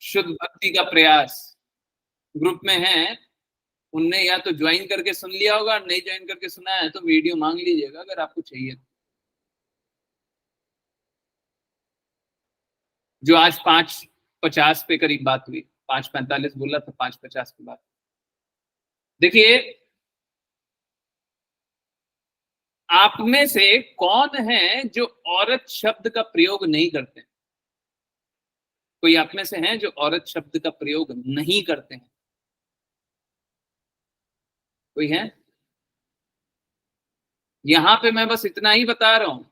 शुद्ध भक्ति का प्रयास ग्रुप में है, उनने या तो ज्वाइन करके सुन लिया होगा, नहीं ज्वाइन करके सुना है तो वीडियो मांग लीजिएगा अगर आपको चाहिए। जो आज 5:50 पे करीब बात हुई, 5:45 बोला था, 5:50 की बात। देखिए, आप में से कौन है जो औरत शब्द का प्रयोग नहीं करते? कोई आप में से हैं जो औरत शब्द का प्रयोग नहीं करते हैं? कोई है? यहां पे मैं बस इतना ही बता रहा हूं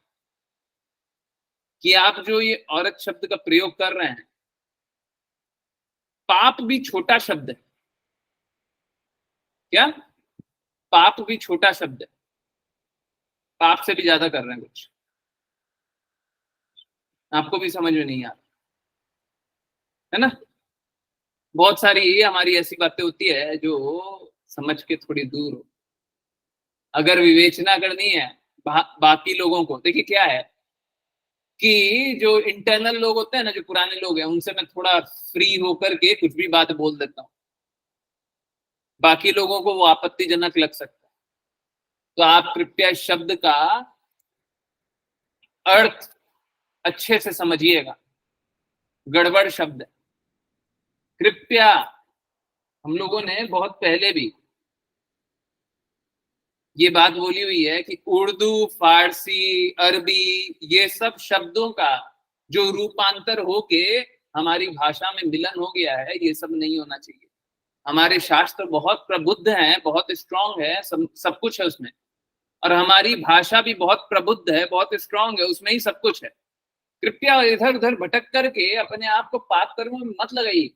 कि आप जो ये औरत शब्द का प्रयोग कर रहे हैं, पाप भी छोटा शब्द है। क्या? पाप भी छोटा शब्द है, पाप से भी ज्यादा कर रहे हैं कुछ। आपको भी समझ में नहीं आ रहा है ना? बहुत सारी ये हमारी ऐसी बातें होती है जो समझ के थोड़ी दूर हो। अगर विवेचना करनी है बाकी लोगों को, देखिए क्या है कि जो इंटरनल लोग होते हैं ना, जो पुराने लोग हैं, उनसे मैं थोड़ा फ्री होकर के कुछ भी बात बोल देता हूँ, बाकी लोगों को वो आपत्तिजनक लग सकता है। तो आप कृपया शब्द का अर्थ अच्छे से समझिएगा, गड़बड़ शब्द है। कृपया, हम लोगों ने बहुत पहले भी ये बात बोली हुई है कि उर्दू, फारसी, अरबी, ये सब शब्दों का जो रूपांतर होके हमारी भाषा में मिलन हो गया है, ये सब नहीं होना चाहिए। हमारे शास्त्र बहुत प्रबुद्ध हैं, बहुत स्ट्रांग है, सब कुछ है उसमें, और हमारी भाषा भी बहुत प्रबुद्ध है, बहुत स्ट्रांग है, उसमें ही सब कुछ है। कृपया इधर उधर भटक करके अपने आप को पाप कर्मों में मत लगाइए।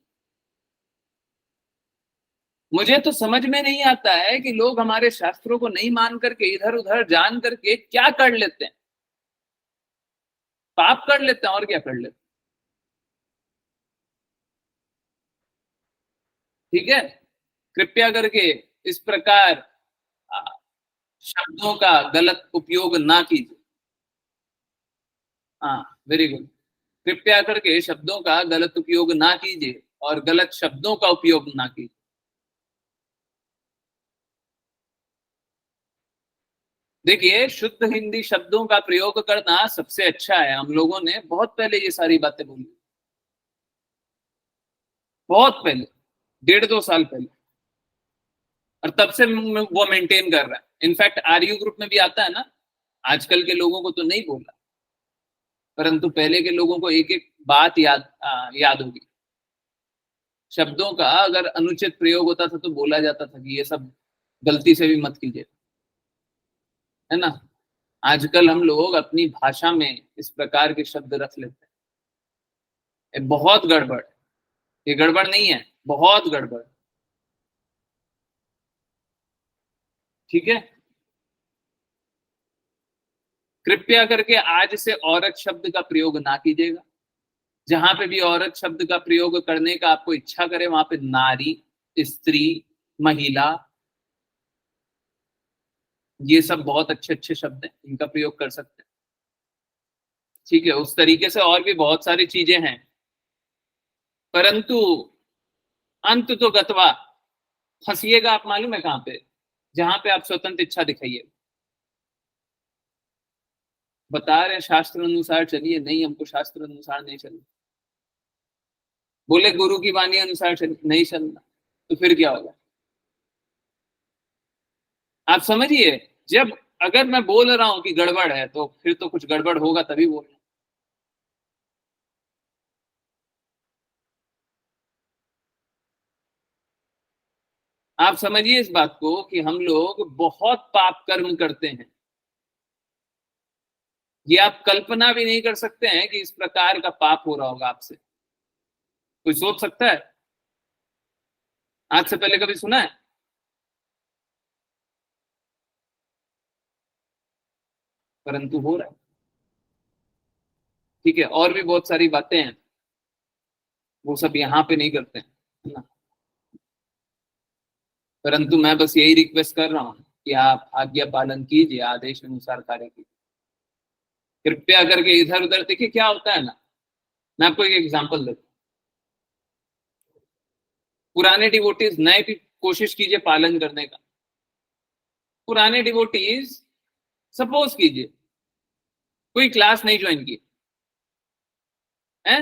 मुझे तो समझ में नहीं आता है कि लोग हमारे शास्त्रों को नहीं मान करके इधर उधर जान करके क्या कर लेते हैं। पाप कर लेते हैं और क्या कर लेते हैं। ठीक है, कृपया करके इस प्रकार आ, शब्दों का गलत उपयोग ना कीजिए। हाँ, वेरी गुड। कृपया करके शब्दों का गलत उपयोग ना कीजिए और गलत शब्दों का उपयोग ना कीजिए। देखिए, शुद्ध हिंदी शब्दों का प्रयोग करना सबसे अच्छा है। हम लोगों ने बहुत पहले ये सारी बातें बोली, बहुत पहले, 1.5-2 साल पहले, और तब से वो मेंटेन कर रहा है। इनफैक्ट आरयू ग्रुप में भी आता है ना। आजकल के लोगों को तो नहीं बोला, परंतु पहले के लोगों को एक एक बात याद होगी। शब्दों का अगर अनुचित प्रयोग होता था तो बोला जाता था कि ये सब गलती से भी मत कीजिए, है ना। आजकल हम लोग अपनी भाषा में इस प्रकार के शब्द रख लेते हैं, ये बहुत गड़बड़। ये गड़बड़ नहीं है, बहुत गड़बड़। ठीक है, कृपया करके आज से औरत शब्द का प्रयोग ना कीजिएगा। जहां पे भी औरत शब्द का प्रयोग करने का आपको इच्छा करे, वहां पे नारी, स्त्री, महिला, ये सब बहुत अच्छे अच्छे शब्द हैं, इनका प्रयोग कर सकते हैं। ठीक है, उस तरीके से और भी बहुत सारी चीजें हैं, परंतु अंत तो गत्वा फंसिएगा आप मालूम है कहां पे? जहां पे आप स्वतंत्र इच्छा दिखाइए। बता रहे हैं शास्त्र अनुसार चलिए, नहीं, हमको शास्त्र अनुसार नहीं चलना। बोले गुरु की वाणी अनुसार चलिए, नहीं चलना, तो फिर क्या होगा? आप समझिए, जब अगर मैं बोल रहा हूं कि गड़बड़ है तो फिर तो कुछ गड़बड़ होगा तभी बोल रहा हूं। आप समझिए इस बात को कि हम लोग बहुत पाप कर्म करते हैं। ये आप कल्पना भी नहीं कर सकते हैं कि इस प्रकार का पाप हो रहा होगा आपसे। कोई सोच सकता है? आज से पहले कभी सुना है? परंतु हो रहा है। ठीक है, और भी बहुत सारी बातें हैं, वो सब यहाँ पे नहीं करते हैं, है ना। परंतु मैं बस यही रिक्वेस्ट कर रहा हूँ कि आप आज्ञा पालन कीजिए, आदेश अनुसार कार्य कीजिए। कृपया करके इधर उधर देखिए क्या होता है ना। मैं आपको एक एग्जांपल देता हूँ। पुराने डिवोटीज, नए भी कोशिश कीजिए पालन करने का। पुराने डिवोटीज, सपोज कीजिए कोई क्लास नहीं ज्वाइन की है,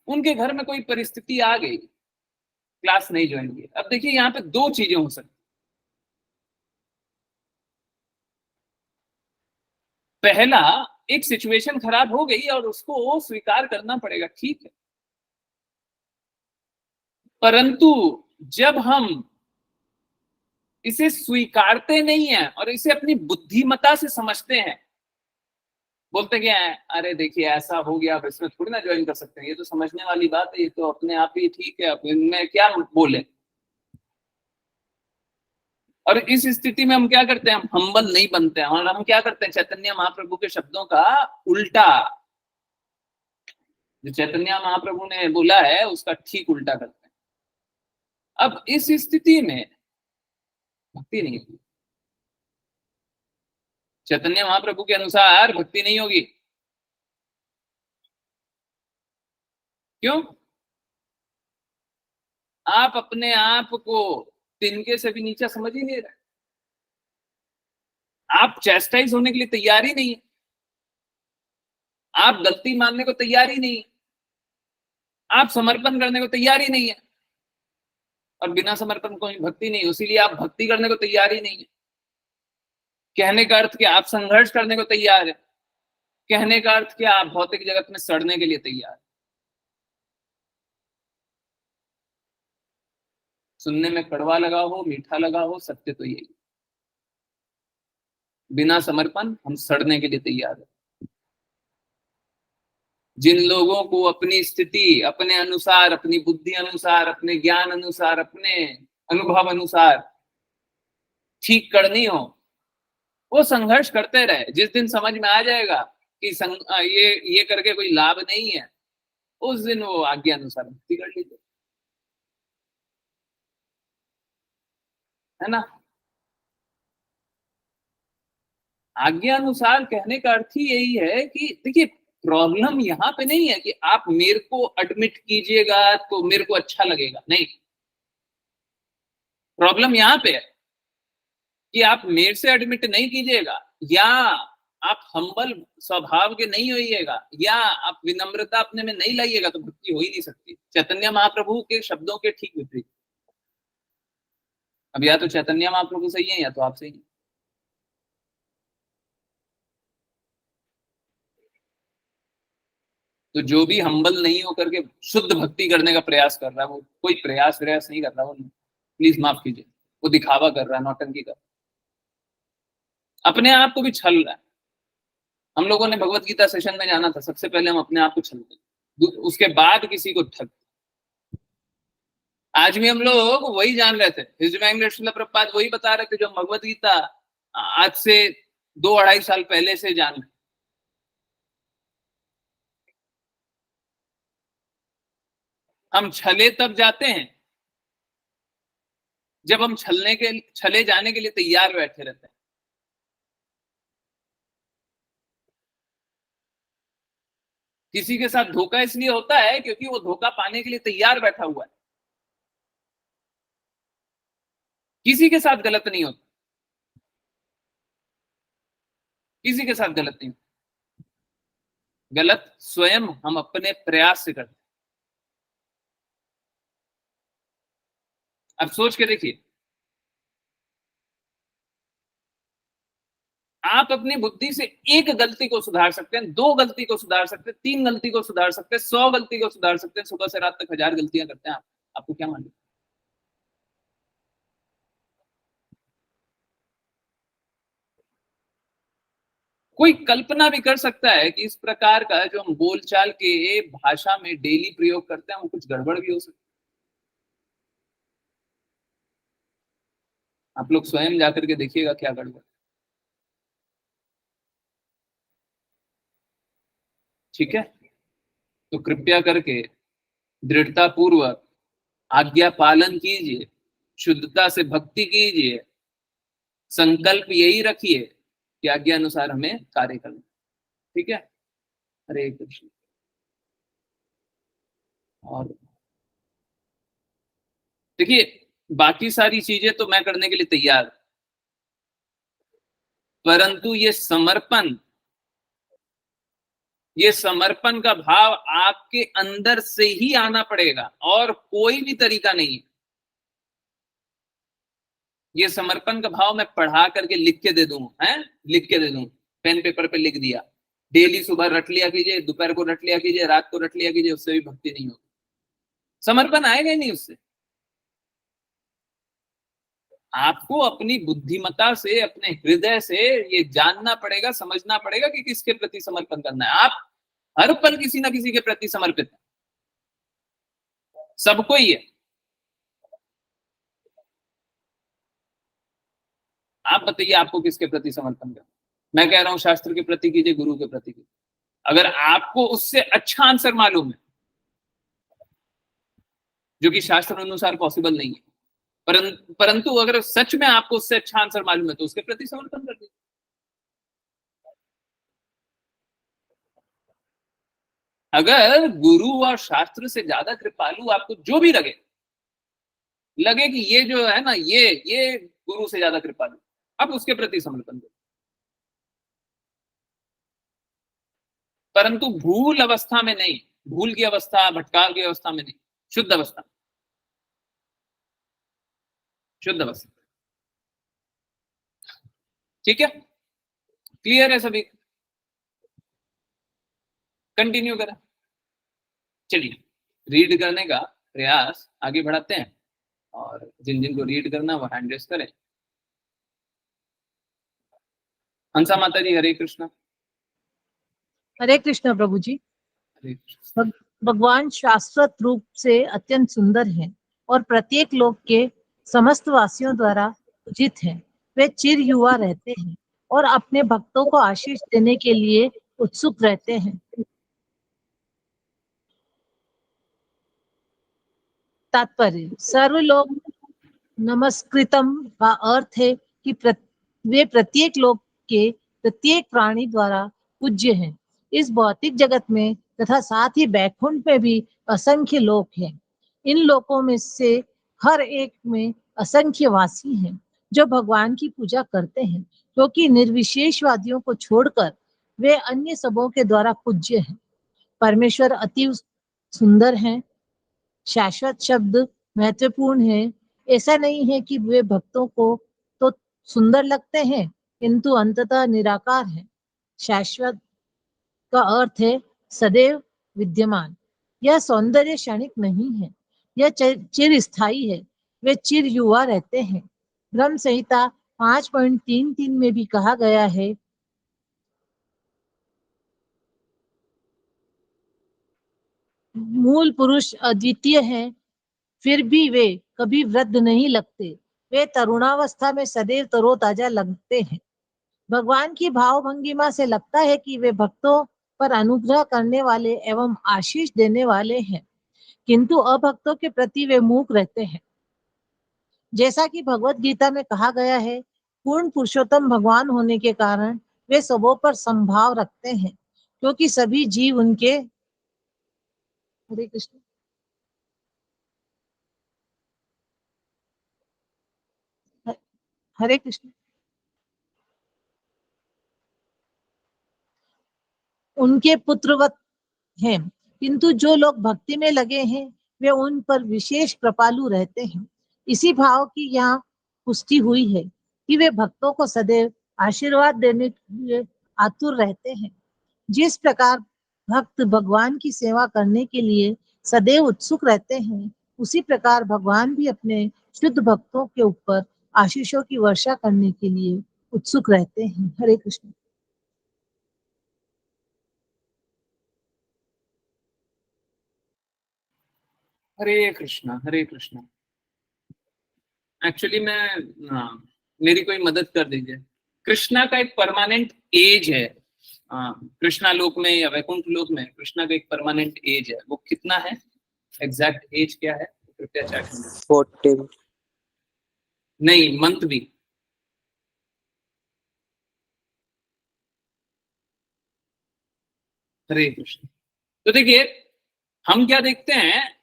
उनके घर में कोई परिस्थिति आ गई, क्लास नहीं ज्वाइन की। अब देखिए यहाँ पे दो चीजें हो सकती। पहला, एक सिचुएशन खराब हो गई और उसको स्वीकार करना पड़ेगा, ठीक है। परंतु जब हम इसे स्वीकारते नहीं है और इसे अपनी बुद्धिमत्ता से समझते हैं, बोलते क्या है, अरे देखिए ऐसा हो गया, अब इसमें थोड़ी ना ज्वाइन कर सकते हैं, ये तो समझने वाली बात है, ये तो अपने आप ही ठीक है, अब इनमें क्या बोले। और इस स्थिति में हम क्या करते हैं, हम हम्बल नहीं बनते हैं, और हम क्या करते हैं, चैतन्य महाप्रभु के शब्दों का उल्टा, जो चैतन्य महाप्रभु ने बोला है उसका ठीक उल्टा करते हैं। अब इस स्थिति में भक्ति नहीं होगी, चैतन्य महाप्रभु के अनुसार भक्ति नहीं होगी। क्यों? आप अपने आप को तिनके से भी नीचा समझ ही नहीं रहे, आप चैस्टाइज होने के लिए तैयार ही नहीं है, आप गलती मानने को तैयार ही नहीं है, आप समर्पण करने को तैयार ही नहीं है। और बिना समर्पण को भक्ति नहीं, इसीलिए आप भक्ति करने को तैयार ही नहीं है। कहने का अर्थ क्या, आप संघर्ष करने को तैयार है। कहने का अर्थ क्या, आप भौतिक जगत में सड़ने के लिए तैयार है। सुनने में कड़वा लगा हो, मीठा लगा हो, सत्य तो यही, बिना समर्पण हम सड़ने के लिए तैयार है। जिन लोगों को अपनी स्थिति अपने अनुसार, अपनी बुद्धि अनुसार, अपने ज्ञान अनुसार, अपने अनुभव अनुसार ठीक करनी हो, वो संघर्ष करते रहे। जिस दिन समझ में आ जाएगा कि ये करके कोई लाभ नहीं है, उस दिन वो आज्ञा अनुसार भक्ति कर लीजिए, है ना। आज्ञा अनुसार कहने का अर्थ ही यही है कि देखिए, प्रॉब्लम यहाँ पे नहीं है कि आप मेरे को एडमिट कीजिएगा तो मेरे को अच्छा लगेगा, नहीं। प्रॉब्लम यहाँ पे है कि आप मेरे से एडमिट नहीं कीजिएगा, या आप हम्बल स्वभाव के नहीं होइएगा, या आप विनम्रता अपने में नहीं लाइएगा, तो भक्ति हो ही नहीं सकती। चैतन्य महाप्रभु के शब्दों के ठीक विपरीत। अब या तो चैतन्य महाप्रभु सही है या तो आप सही है। तो जो भी हम्बल नहीं होकर के शुद्ध भक्ति करने का प्रयास कर रहा है, वो कोई प्रयास व्यास नहीं कर रहा, वो प्लीज माफ कीजिए, वो दिखावा कर रहा है, नौटंकी कर, अपने आप को भी छल रहा है। हम लोगों ने भगवत गीता सेशन में जाना था, सबसे पहले हम अपने आप को छलते, उसके बाद किसी को ठग। आज भी हम लोग वही जान रहे थे, हिज एंग्रेड श्रील प्रभुपाद वही बता रहे थे जो भगवत गीता आज से 2-2.5 साल पहले से जान रहे। हम छले तब जाते हैं जब हम छले जाने के लिए तैयार बैठे रहते हैं। किसी के साथ धोखा इसलिए होता है क्योंकि वो धोखा पाने के लिए तैयार बैठा हुआ है। किसी के साथ गलत नहीं होता, किसी के साथ गलत नहीं होता। गलत स्वयं हम अपने प्रयास से करते हैं। अब सोच के देखिए, आप अपनी बुद्धि से एक गलती को सुधार सकते हैं, 2 गलती को सुधार सकते हैं, 3 गलती को सुधार सकते हैं, 100 गलती को सुधार सकते हैं। सुबह से रात तक 1000 गलतियां करते हैं आप, आपको क्या मालूम। कोई कल्पना भी कर सकता है कि इस प्रकार का जो हम बोलचाल के भाषा में डेली प्रयोग करते हैं, वो कुछ गड़बड़ भी हो सकती है। आप लोग स्वयं जाकर के देखिएगा क्या गड़बड़। ठीक है, तो कृपया करके दृढ़ता पूर्वक आज्ञा पालन कीजिए, शुद्धता से भक्ति कीजिए, संकल्प यही रखिए कि आज्ञा अनुसार हमें कार्य करना। ठीक है, हरे कृष्ण। और देखिए, बाकी सारी चीजें तो मैं करने के लिए तैयार, परंतु ये समर्पण का भाव आपके अंदर से ही आना पड़ेगा और कोई भी तरीका नहीं है। ये समर्पण का भाव मैं पढ़ा करके लिख के दे दूं, है लिख के दे दूं, पेन पेपर पे लिख दिया, डेली सुबह रट लिया कीजिए, दोपहर को रट लिया कीजिए, रात को रट लिया कीजिए, उससे भी भक्ति नहीं होगी, समर्पण आएगा ही नहीं उससे। आपको अपनी बुद्धिमत्ता से, अपने हृदय से ये जानना पड़ेगा, समझना पड़ेगा कि किसके प्रति समर्पण करना है। आप हर पल किसी ना किसी के प्रति समर्पित है, सबको ही है। आप बताइए आपको किसके प्रति समर्पण करना। मैं कह रहा हूं शास्त्र के प्रति कीजिए, गुरु के प्रति कीजिए। अगर आपको उससे अच्छा आंसर मालूम है, जो कि शास्त्र अनुसार पॉसिबल नहीं है, परंतु अगर सच में आपको उससे अच्छा आंसर मालूम है तो उसके प्रति समर्पण कर दीजिए। अगर गुरु और शास्त्र से ज्यादा कृपालु आपको जो भी लगे, कि ये जो है ना, ये गुरु से ज्यादा कृपालु, आप उसके प्रति समर्पण करें, परंतु भूल अवस्था में नहीं, भूल की अवस्था, भटकाव की अवस्था में नहीं, शुद्ध अवस्था, शुद्ध अवस्था। ठीक है, क्लियर है सभी, कंटिन्यू करें। चलिए, रीड करने का प्रयास आगे बढ़ाते हैं, और जिन जिन को रीड करना वो हैंड रेस करें। हंसा माता जी, हरे कृष्णा। हरे कृष्ण प्रभु जी। हरे कृष्ण। भगवान शाश्वत रूप से अत्यंत सुंदर हैं और प्रत्येक लोक के समस्त वासियों द्वारा पूजित हैं। वे चिर युवा रहते हैं और अपने भक्तों को आशीष देने के लिए उत्सुक रहते हैं। तात्पर्य, सर्वलोक नमस्कृतम का अर्थ है कि वे प्रत्येक लोक के प्रत्येक प्राणी द्वारा पूज्य हैं। इस भौतिक जगत में तथा साथ ही बैकुंठ में भी असंख्य लोक हैं। इन लोकों में से हर एक में असंख्य वासी हैं जो भगवान की पूजा करते हैं, क्योंकि निर्विशेषवादियों को छोड़कर वे अन्य सबों के द्वारा पूज्य हैं। परमेश्वर अति सुंदर हैं। शाश्वत शब्द महत्वपूर्ण है। ऐसा नहीं है कि वे भक्तों को तो सुंदर लगते हैं किंतु अंततः निराकार है। शाश्वत का अर्थ है सदैव विद्यमान। यह सौंदर्य क्षणिक नहीं है, यह चिर स्थायी है। वे चिर युवा रहते हैं। ब्रह्म संहिता 5.33 में भी कहा गया है, मूल पुरुष अद्वितीय है, फिर भी वे कभी वृद्ध नहीं लगते। वे तरुणावस्था में सदैव तरोताजा लगते हैं। भगवान की भाव भंगिमा से लगता है कि वे भक्तों पर अनुग्रह करने वाले एवं आशीष देने वाले हैं, किंतु अभक्तों के प्रति वे मूक रहते हैं। जैसा कि भगवत गीता में कहा गया है, पूर्ण पुरुषोत्तम भगवान होने के कारण वे सबों पर संभाव रखते हैं, क्योंकि सभी जीव उनके हरे कृष्ण हरे कृष्ण उनके पुत्रवत हैं। किंतु जो लोग भक्ति में लगे हैं वे उन पर विशेष कृपालु रहते हैं। इसी भाव की यहाँ पुष्टि हुई है कि वे भक्तों को सदैव आशीर्वाद देने के लिए आतुर रहते हैं। जिस प्रकार भक्त भगवान की सेवा करने के लिए सदैव उत्सुक रहते हैं, उसी प्रकार भगवान भी अपने शुद्ध भक्तों के ऊपर आशीषों की वर्षा करने के लिए उत्सुक रहते हैं। हरे कृष्ण। हरे कृष्णा, हरे कृष्णा। एक्चुअली मैं, हाँ, मेरी कोई मदद कर दीजिए। कृष्णा का एक परमानेंट एज है, कृष्णा लोक में या वैकुंठ लोक में कृष्णा का एक परमानेंट एज है, वो कितना है, एग्जैक्ट एज क्या है, कृपया चैट में। 14। नहीं, मंथ भी। हरे कृष्ण। तो देखिए, हम क्या देखते हैं,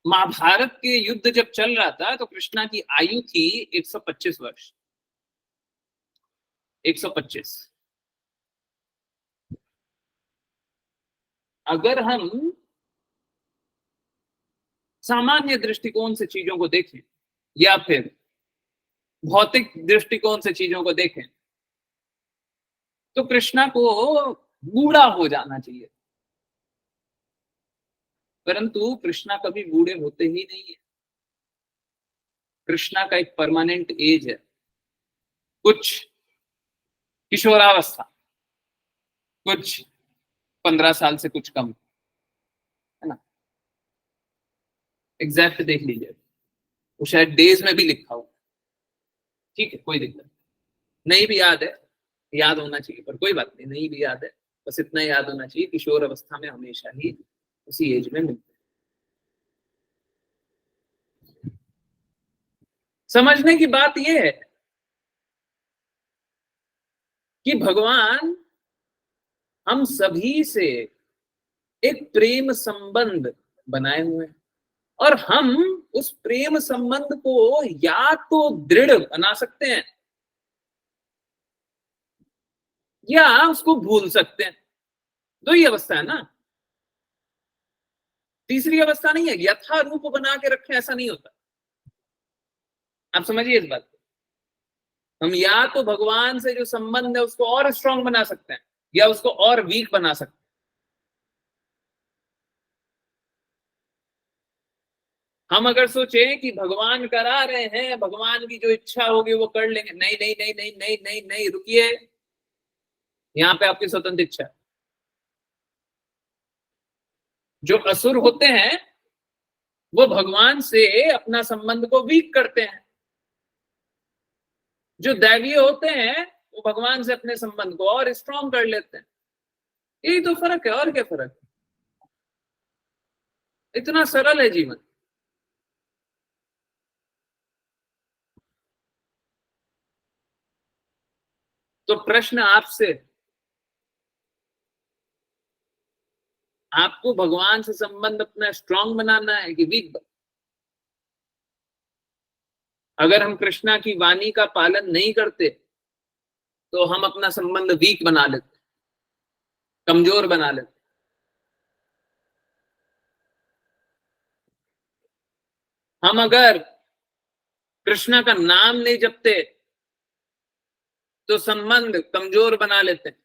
महाभारत के युद्ध जब चल रहा था तो कृष्णा की आयु थी 125 वर्ष। 125। अगर हम सामान्य दृष्टिकोण से चीजों को देखें या फिर भौतिक दृष्टिकोण से चीजों को देखें तो कृष्णा को बूढ़ा हो जाना चाहिए, परंतु कृष्णा कभी बूढ़े होते ही नहीं है। कृष्णा का एक परमानेंट एज है, कुछ किशोरावस्था, कुछ 15 साल से कुछ कम, है ना। एग्जैक्ट देख लीजिए, वो शायद डेज में भी लिखा हो, ठीक है, कोई दिक्कत नहीं भी याद है, याद होना चाहिए, पर कोई बात नहीं, नहीं भी याद है, बस इतना याद होना चाहिए किशोर अवस्था में हमेशा ही उसी एज में मिलते। समझने की बात यह है कि भगवान हम सभी से एक प्रेम संबंध बनाए हुए हैं और हम उस प्रेम संबंध को या तो दृढ़ बना सकते हैं या उसको भूल सकते हैं। दो ही अवस्था है ना, तीसरी अवस्था नहीं है। यथा रूप बना के रखें ऐसा नहीं होता, आप समझिए इस बात को। हम या तो भगवान से जो संबंध है उसको और स्ट्रांग बना सकते हैं या उसको और वीक बना सकते हैं। हम अगर सोचें कि भगवान करा रहे हैं, भगवान की जो इच्छा होगी वो कर लेंगे, नहीं नहीं नहीं नहीं नहीं नहीं नहीं, रुकिए, यहां पे आपकी स्वतंत्र इच्छा है। जो असुर होते हैं वो भगवान से अपना संबंध को वीक करते हैं, जो दैवीय होते हैं वो भगवान से अपने संबंध को और स्ट्रांग कर लेते हैं। यही तो फर्क है, और क्या फर्क है, इतना सरल है जीवन। तो प्रश्न आपसे, आपको भगवान से संबंध अपना स्ट्रांग बनाना है कि वीक? अगर हम कृष्णा की वाणी का पालन नहीं करते तो हम अपना संबंध वीक बना लेते, कमजोर बना लेते। हम अगर कृष्णा का नाम नहीं जपते तो संबंध कमजोर बना लेते हैं।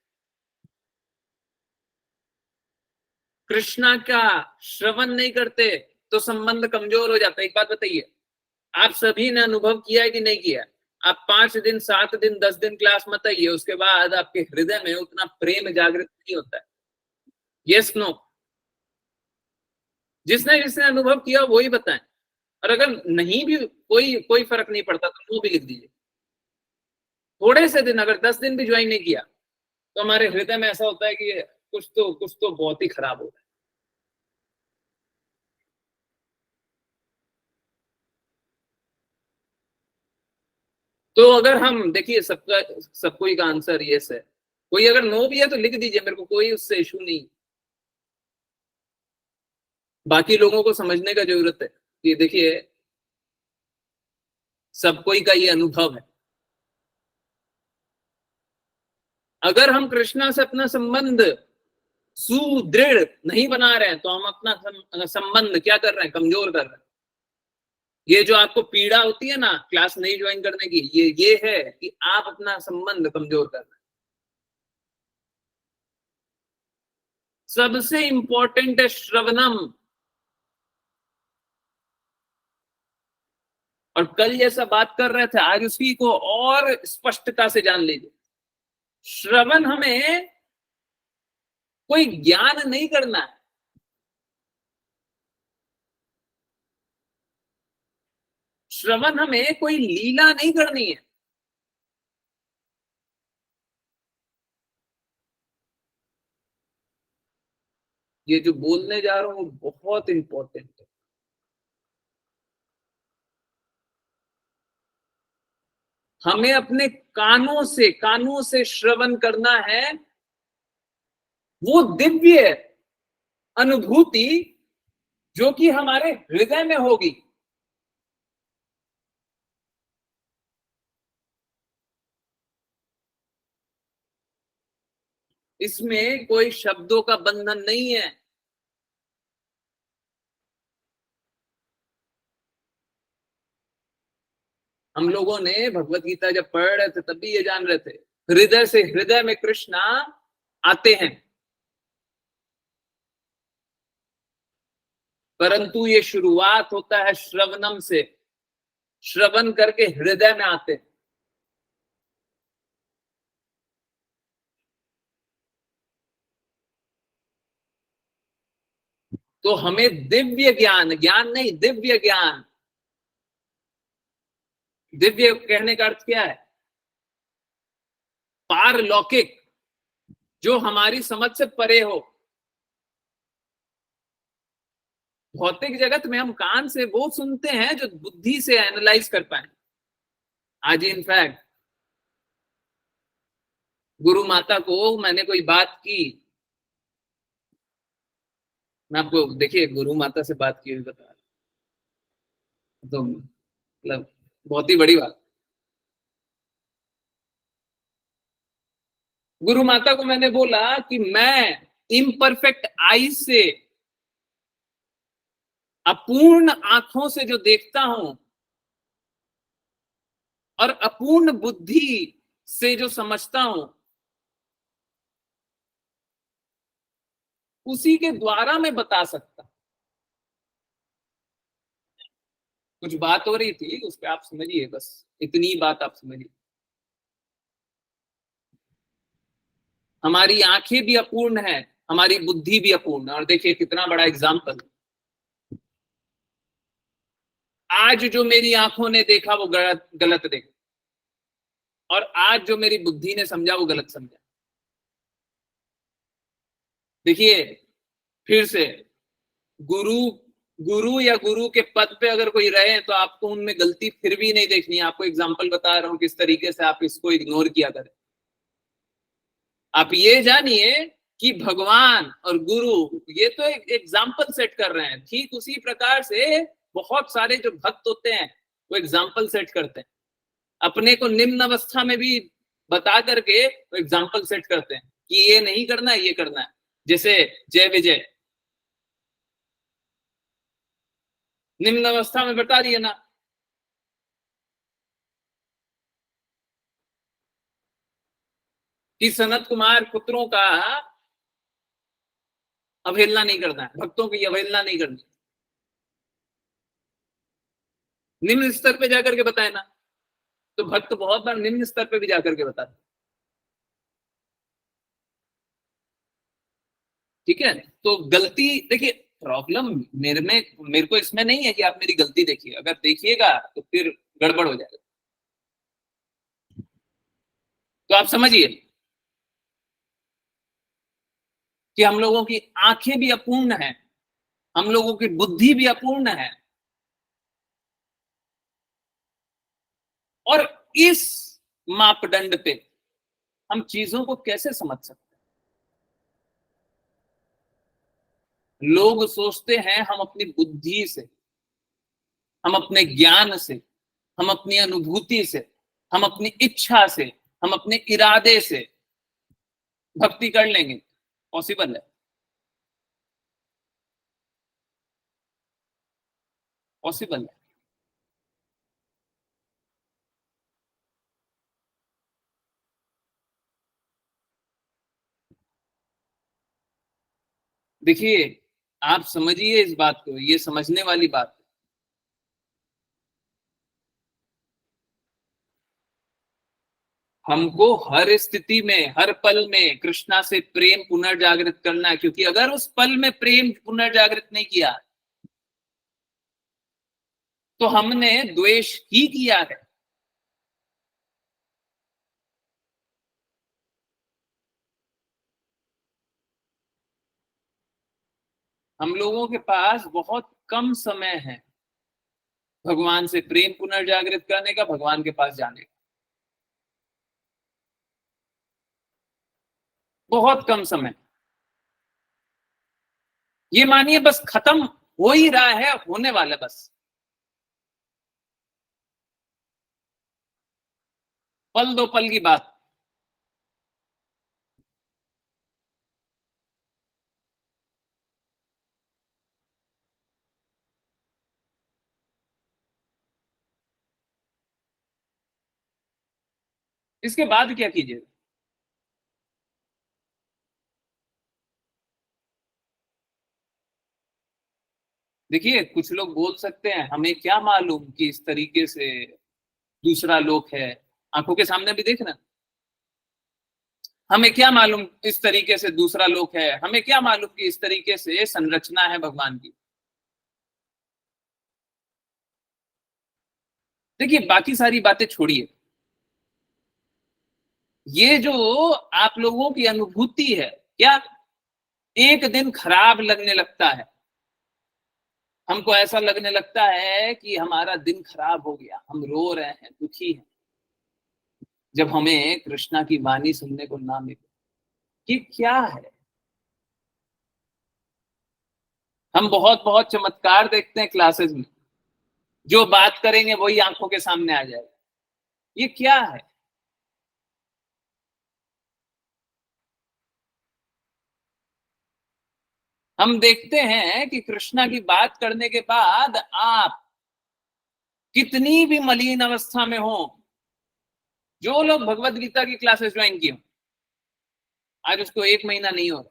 कृष्णा का श्रवण नहीं करते तो संबंध कमजोर हो जाता है। एक बात बताइए, आप सभी ने अनुभव किया है कि नहीं किया? आप 5 दिन 7 दिन 10 दिन क्लास मत आइए, उसके बाद आपके हृदय में उतना प्रेम जागृत नहीं होता है। Yes no? जिसने जिसने अनुभव किया वही बताएं, और अगर नहीं भी कोई फर्क नहीं पड़ता तो वो भी लिख दीजिए। थोड़े से दिन, अगर 10 दिन भी ज्वाइन नहीं किया तो हमारे हृदय में ऐसा होता है कि कुछ तो बहुत ही खराब हो रहा है। तो अगर हम देखिए, सब कोई का आंसर यस है, कोई अगर नो भी है तो लिख दीजिए, मेरे को कोई उससे इशू नहीं। बाकी लोगों को समझने का जरूरत है कि देखिए सब कोई का ये अनुभव है। अगर हम कृष्णा से अपना संबंध सुदृढ़ नहीं बना रहे हैं तो हम अपना संबंध क्या कर रहे हैं, कमजोर कर रहे हैं। ये जो आपको पीड़ा होती है ना क्लास नहीं ज्वाइन करने की, ये है कि आप अपना संबंध कमजोर कर रहे हैं। सबसे इंपॉर्टेंट है श्रवणम। और कल जैसा बात कर रहे थे आज उसी को और स्पष्टता से जान लीजिए। श्रवण हमें कोई ज्ञान नहीं करना है, श्रवण हमें कोई लीला नहीं करनी है। ये जो बोलने जा रहा हूं वो बहुत इंपॉर्टेंट है। हमें अपने कानों से श्रवण करना है वो दिव्य अनुभूति जो कि हमारे हृदय में होगी। इसमें कोई शब्दों का बंधन नहीं है। हम लोगों ने भगवत गीता जब पढ़ रहे थे तब भी ये जान रहे थे, हृदय से हृदय में कृष्णा आते हैं, परंतु ये शुरुआत होता है श्रवणम से। श्रवण करके हृदय में आते हैं। तो हमें दिव्य ज्ञान, ज्ञान नहीं दिव्य ज्ञान, दिव्य कहने का अर्थ क्या है? पारलौकिक, जो हमारी समझ से परे हो। भौतिक जगत में हम कान से वो सुनते हैं जो बुद्धि से एनालाइज कर पाए। आज इनफैक्ट गुरु माता को मैंने कोई बात की, मैं आपको देखिए गुरु माता से बात की हुई बता रहा हूं, तो मतलब बहुत ही बड़ी बात। गुरु माता को मैंने बोला कि मैं इम्परफेक्ट आई से, अपूर्ण आंखों से जो देखता हूं और अपूर्ण बुद्धि से जो समझता हूं, उसी के द्वारा मैं बता सकता। कुछ बात हो रही थी उस पर आप समझिए, बस इतनी बात आप समझिए। हमारी आंखें भी अपूर्ण है, हमारी बुद्धि भी अपूर्ण है। और देखिए कितना बड़ा एग्जाम्पल, आज जो मेरी आंखों ने देखा वो गलत गलत देखा, और आज जो मेरी बुद्धि ने समझा वो गलत समझा। देखिए फिर से, गुरु गुरु या गुरु के पद पे अगर कोई रहे तो आपको उनमें गलती फिर भी नहीं देखनी है। आपको एग्जाम्पल बता रहा हूं किस तरीके से आप इसको इग्नोर किया करें। आप ये जानिए कि भगवान और गुरु ये तो एक एग्जाम्पल सेट कर रहे हैं, ठीक उसी प्रकार से बहुत सारे जो भक्त होते हैं वो एग्जाम्पल सेट करते हैं। अपने को निम्न अवस्था में भी बता करके वो एग्जाम्पल सेट करते हैं कि ये नहीं करना है, ये करना है। जैसे जय विजय निम्न अवस्था में बता दिया ना, कि सनत कुमार पुत्रों का अवहेलना नहीं करना है, भक्तों की अवहेलना नहीं करनी। निम्न स्तर पे जाकर के बताए ना, तो भक्त बहुत बार निम्न स्तर पे भी जाकर के बताते। ठीक है, तो गलती देखिए, प्रॉब्लम मेरे को इसमें नहीं है कि आप मेरी गलती देखिए, अगर देखिएगा तो फिर गड़बड़ हो जाएगा। तो आप समझिए कि हम लोगों की आंखें भी अपूर्ण हैं, हम लोगों की बुद्धि भी अपूर्ण है, और इस मापदंड पे हम चीजों को कैसे समझ सकते हैं? लोग सोचते हैं हम अपनी बुद्धि से, हम अपने ज्ञान से, हम अपनी अनुभूति से, हम अपनी इच्छा से, हम अपने इरादे से भक्ति कर लेंगे। पॉसिबल है? पॉसिबल है? देखिए आप समझिए इस बात को, ये समझने वाली बात है। हमको हर स्थिति में, हर पल में कृष्णा से प्रेम पुनर्जागृत करना है, क्योंकि अगर उस पल में प्रेम पुनर्जागृत नहीं किया तो हमने द्वेष ही किया है। हम लोगों के पास बहुत कम समय है भगवान से प्रेम पुनर्जागृत करने का, भगवान के पास जाने का। बहुत कम समय। ये मानिए बस खत्म हो ही रहा है, होने वाला है बस। पल दो पल की बात। इसके बाद क्या कीजिए? देखिए, कुछ लोग बोल सकते हैं हमें क्या मालूम कि इस तरीके से दूसरा लोक है, आंखों के सामने भी देख रहे हैं। हमें क्या मालूम इस तरीके से दूसरा लोक है, हमें क्या मालूम कि इस तरीके से संरचना है भगवान की। देखिए, बाकी सारी बातें छोड़िए, ये जो आप लोगों की अनुभूति है, क्या एक दिन खराब लगने लगता है, हमको ऐसा लगने लगता है कि हमारा दिन खराब हो गया, हम रो रहे हैं, दुखी हैं, जब हमें कृष्णा की वाणी सुनने को ना मिले। ये क्या है? हम बहुत बहुत चमत्कार देखते हैं क्लासेस में, जो बात करेंगे वही आंखों के सामने आ जाएगा। ये क्या है? हम देखते हैं कि कृष्णा की बात करने के बाद आप कितनी भी मलिन अवस्था में हो, जो लोग भगवत गीता की क्लासेस ज्वाइन की हो, आज उसको 1 महीना नहीं हो रहा,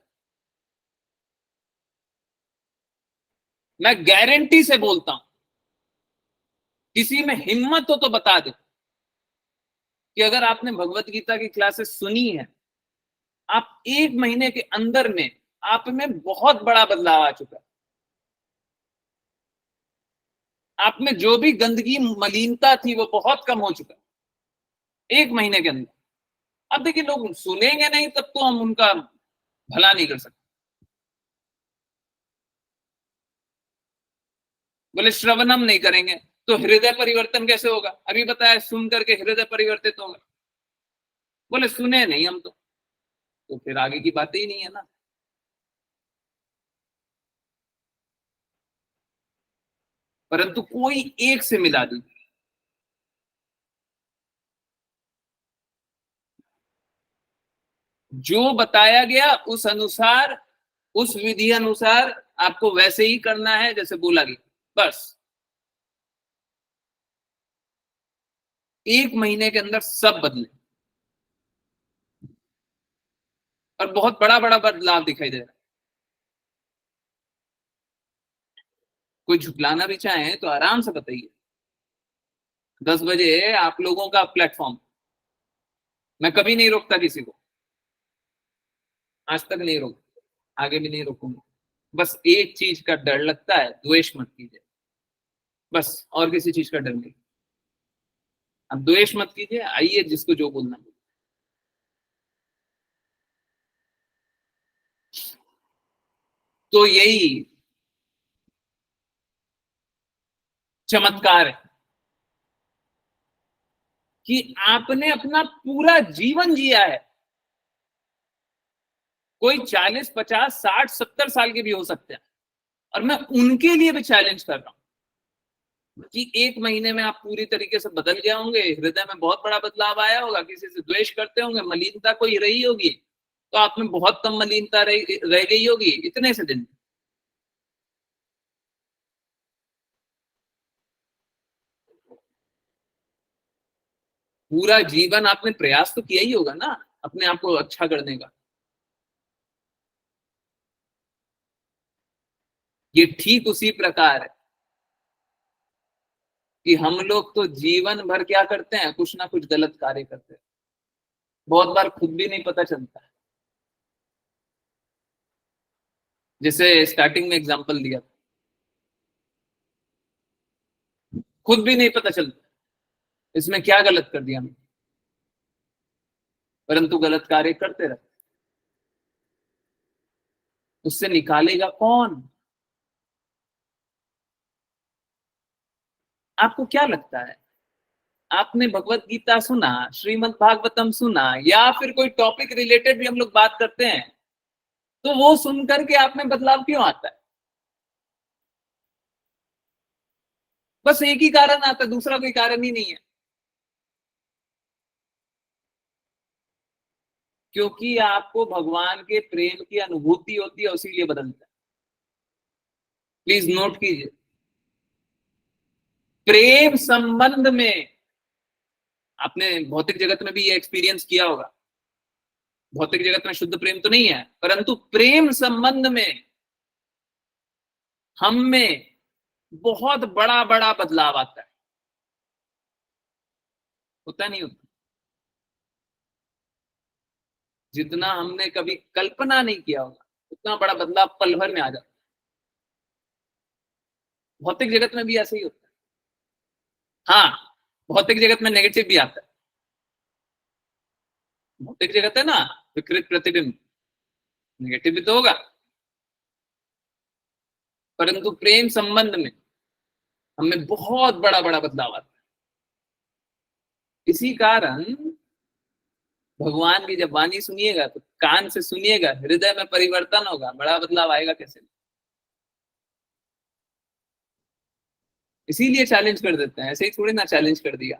मैं गारंटी से बोलता हूं, किसी में हिम्मत हो तो बता दे कि अगर आपने भगवत गीता की क्लासेस सुनी है, आप 1 महीने के अंदर में आप में बहुत बड़ा बदलाव आ चुका है। आप में जो भी गंदगी मलिनता थी वो बहुत कम हो चुका है 1 महीने के अंदर। अब देखिए, लोग सुनेंगे नहीं तब तो हम उनका भला नहीं कर सकते। बोले श्रवणम नहीं करेंगे तो हृदय परिवर्तन कैसे होगा? अभी बताया, सुन करके हृदय परिवर्तित होगा। बोले सुने नहीं हम तो फिर आगे की बातें ही नहीं है ना। परंतु कोई एक से मिला दीजिए, जो बताया गया उस अनुसार, उस विधि अनुसार आपको वैसे ही करना है जैसे बोला गया, बस 1 महीने के अंदर सब बदले और बहुत बड़ा बड़ा बदलाव दिखाई दे रहा है। कोई झुटलाना भी चाहे तो आराम से बताइए। 10 बजे आप लोगों का प्लेटफॉर्म, मैं कभी नहीं रोकता किसी को, आज तक नहीं रोक, आगे भी नहीं रोकूंगा। बस एक चीज का डर लगता है, द्वेष मत कीजिए, बस, और किसी चीज का डर नहीं। अब द्वेष मत कीजिए, आइए जिसको जो बोलना है। तो यही चमत्कार है कि आपने अपना पूरा जीवन जिया है। कोई 40 50 60 70 साल के भी हो सकते हैं, और मैं उनके लिए भी चैलेंज कर रहा हूं कि 1 महीने में आप पूरी तरीके से बदल गए होंगे, हृदय में बहुत बड़ा बदलाव आया होगा, किसी से द्वेष करते होंगे, मलिनता कोई रही होगी तो आप में बहुत कम मलिनता रह गई होगी इतने से दिन। पूरा जीवन आपने प्रयास तो किया ही होगा ना अपने आप को अच्छा करने का। ये ठीक उसी प्रकार है कि हम लोग तो जीवन भर क्या करते हैं, कुछ ना कुछ गलत कार्य करते हैं, बहुत बार खुद भी नहीं पता चलता है। जैसे स्टार्टिंग में एग्जांपल दिया, खुद भी नहीं पता चलता इसमें क्या गलत कर दिया हमने, परंतु गलत कार्य करते रहते। उससे निकालेगा कौन? आपको क्या लगता है? आपने भगवत गीता सुना, श्रीमद् भागवतम सुना, या फिर कोई टॉपिक रिलेटेड भी हम लोग बात करते हैं, तो वो सुन करके आप में बदलाव क्यों आता है? बस एक ही कारण आता है, दूसरा कोई कारण ही नहीं है। क्योंकि आपको भगवान के प्रेम की अनुभूति होती है, उसीलिए बदलता है। प्लीज नोट कीजिए, प्रेम संबंध में, आपने भौतिक जगत में भी ये एक्सपीरियंस किया होगा, भौतिक जगत में शुद्ध प्रेम तो नहीं है, परंतु प्रेम संबंध में हम में बहुत बड़ा बड़ा बदलाव आता है। होता नहीं होता? जितना हमने कभी कल्पना नहीं किया होगा उतना बड़ा बदलाव पल भर में आ जाता है। भौतिक जगत में भी ऐसे ही होता है। हाँ, भौतिक जगत में नेगेटिव भी आता है। भौतिक जगत है ना, विकृत प्रतिबिंब, नेगेटिव भी तो होगा, परंतु प्रेम संबंध में हमें बहुत बड़ा बड़ा बदलाव आता है। इसी कारण भगवान की जब वाणी सुनिएगा तो कान से सुनिएगा, हृदय में परिवर्तन होगा, बड़ा बदलाव आएगा कैसे। इसीलिए चैलेंज कर देते हैं, ऐसे ही थोड़ी ना चैलेंज कर दिया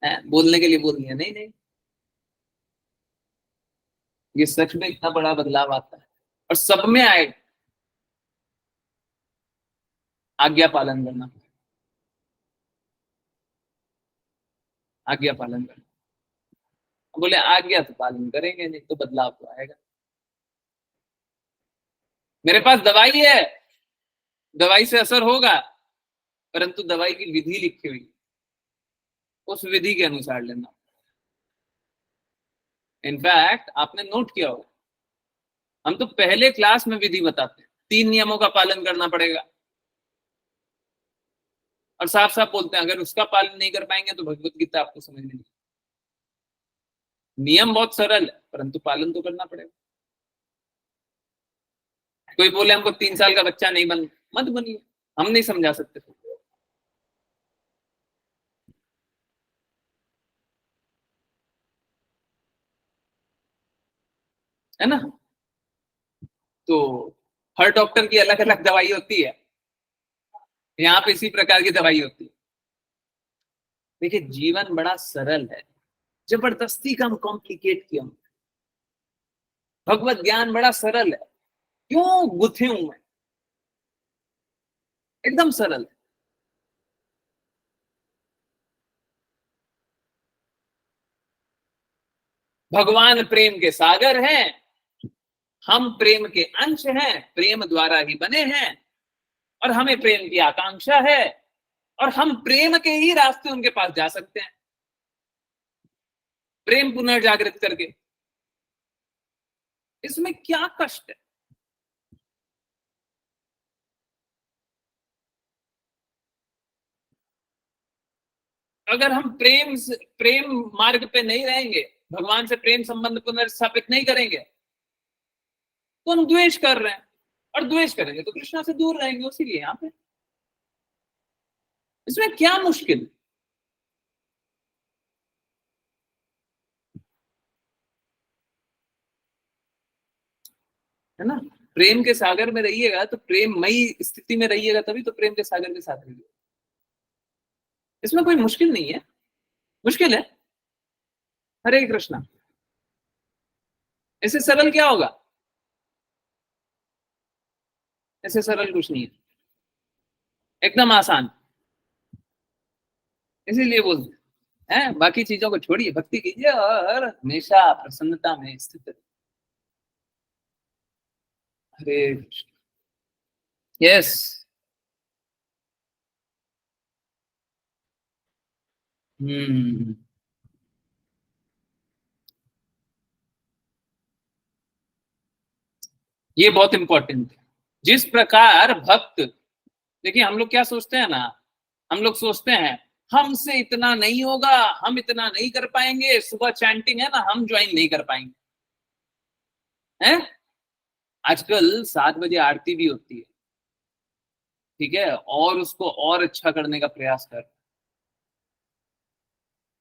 है बोलने के लिए बोल दिया, नहीं नहीं, ये सच में इतना बड़ा बदलाव आता है और सब में आए। आज्ञा पालन करना, आज्ञा पालन करना। बोले आज्ञा तो पालन करेंगे नहीं तो बदलाव तो आएगा। मेरे पास दवाई है, दवाई से असर होगा, परंतु दवाई की विधि लिखी हुई, उस विधि के अनुसार लेना। इनफैक्ट आपने नोट किया होगा, हम तो पहले क्लास में विधि बताते हैं, 3 नियमों का पालन करना पड़ेगा, और साफ साफ बोलते हैं अगर उसका पालन नहीं कर पाएंगे तो भगवत गीता आपको समझ में नहीं। नियम बहुत सरल है, परंतु पालन तो करना पड़ेगा। कोई बोले हमको 3 साल का बच्चा नहीं बन, मत बनिए, हम नहीं समझा सकते, है ना। तो हर डॉक्टर की अलग अलग दवाई होती है, यहाँ पे इसी प्रकार की दवाई होती है। देखिए जीवन बड़ा सरल है, जबरदस्ती का हम कॉम्प्लिकेट किया। भगवत ज्ञान बड़ा सरल है, क्यों गुथे हूं मैं, एकदम सरल है। भगवान प्रेम के सागर हैं, हम प्रेम के अंश हैं, प्रेम द्वारा ही बने हैं, और हमें प्रेम की आकांक्षा है, और हम प्रेम के ही रास्ते उनके पास जा सकते हैं, प्रेम पुनर्जागृत करके। इसमें क्या कष्ट है? अगर हम प्रेम मार्ग पे नहीं रहेंगे, भगवान से प्रेम संबंध पुनर्स्थापित नहीं करेंगे, तो हम द्वेष कर रहे हैं, और द्वेष करेंगे तो कृष्णा से दूर रहेंगे, उसीलिए यहाँ पे इसमें क्या मुश्किल है ना। प्रेम के सागर में रहिएगा तो प्रेममयी स्थिति में रहिएगा, तभी तो प्रेम के सागर के साथ रहिएगा। इसमें कोई मुश्किल नहीं है। मुश्किल है, हरे कृष्णा, इससे सरल क्या होगा? ऐसे सरल कुछ नहीं है, एकदम आसान। इसीलिए बोलते हैं बाकी चीजों को छोड़िए, भक्ति कीजिए और हमेशा प्रसन्नता में स्थित रहिए। हरे कृष्ण। यस। हम्म, ये बहुत इंपॉर्टेंट है। जिस प्रकार भक्त, देखिए हम लोग क्या सोचते हैं ना, हम लोग सोचते हैं हमसे इतना नहीं होगा, हम इतना नहीं कर पाएंगे, सुबह चैंटिंग है ना, हम ज्वाइन नहीं कर पाएंगे, हैं। आजकल 7 बजे आरती भी होती है, ठीक है, और उसको और अच्छा करने का प्रयास कर।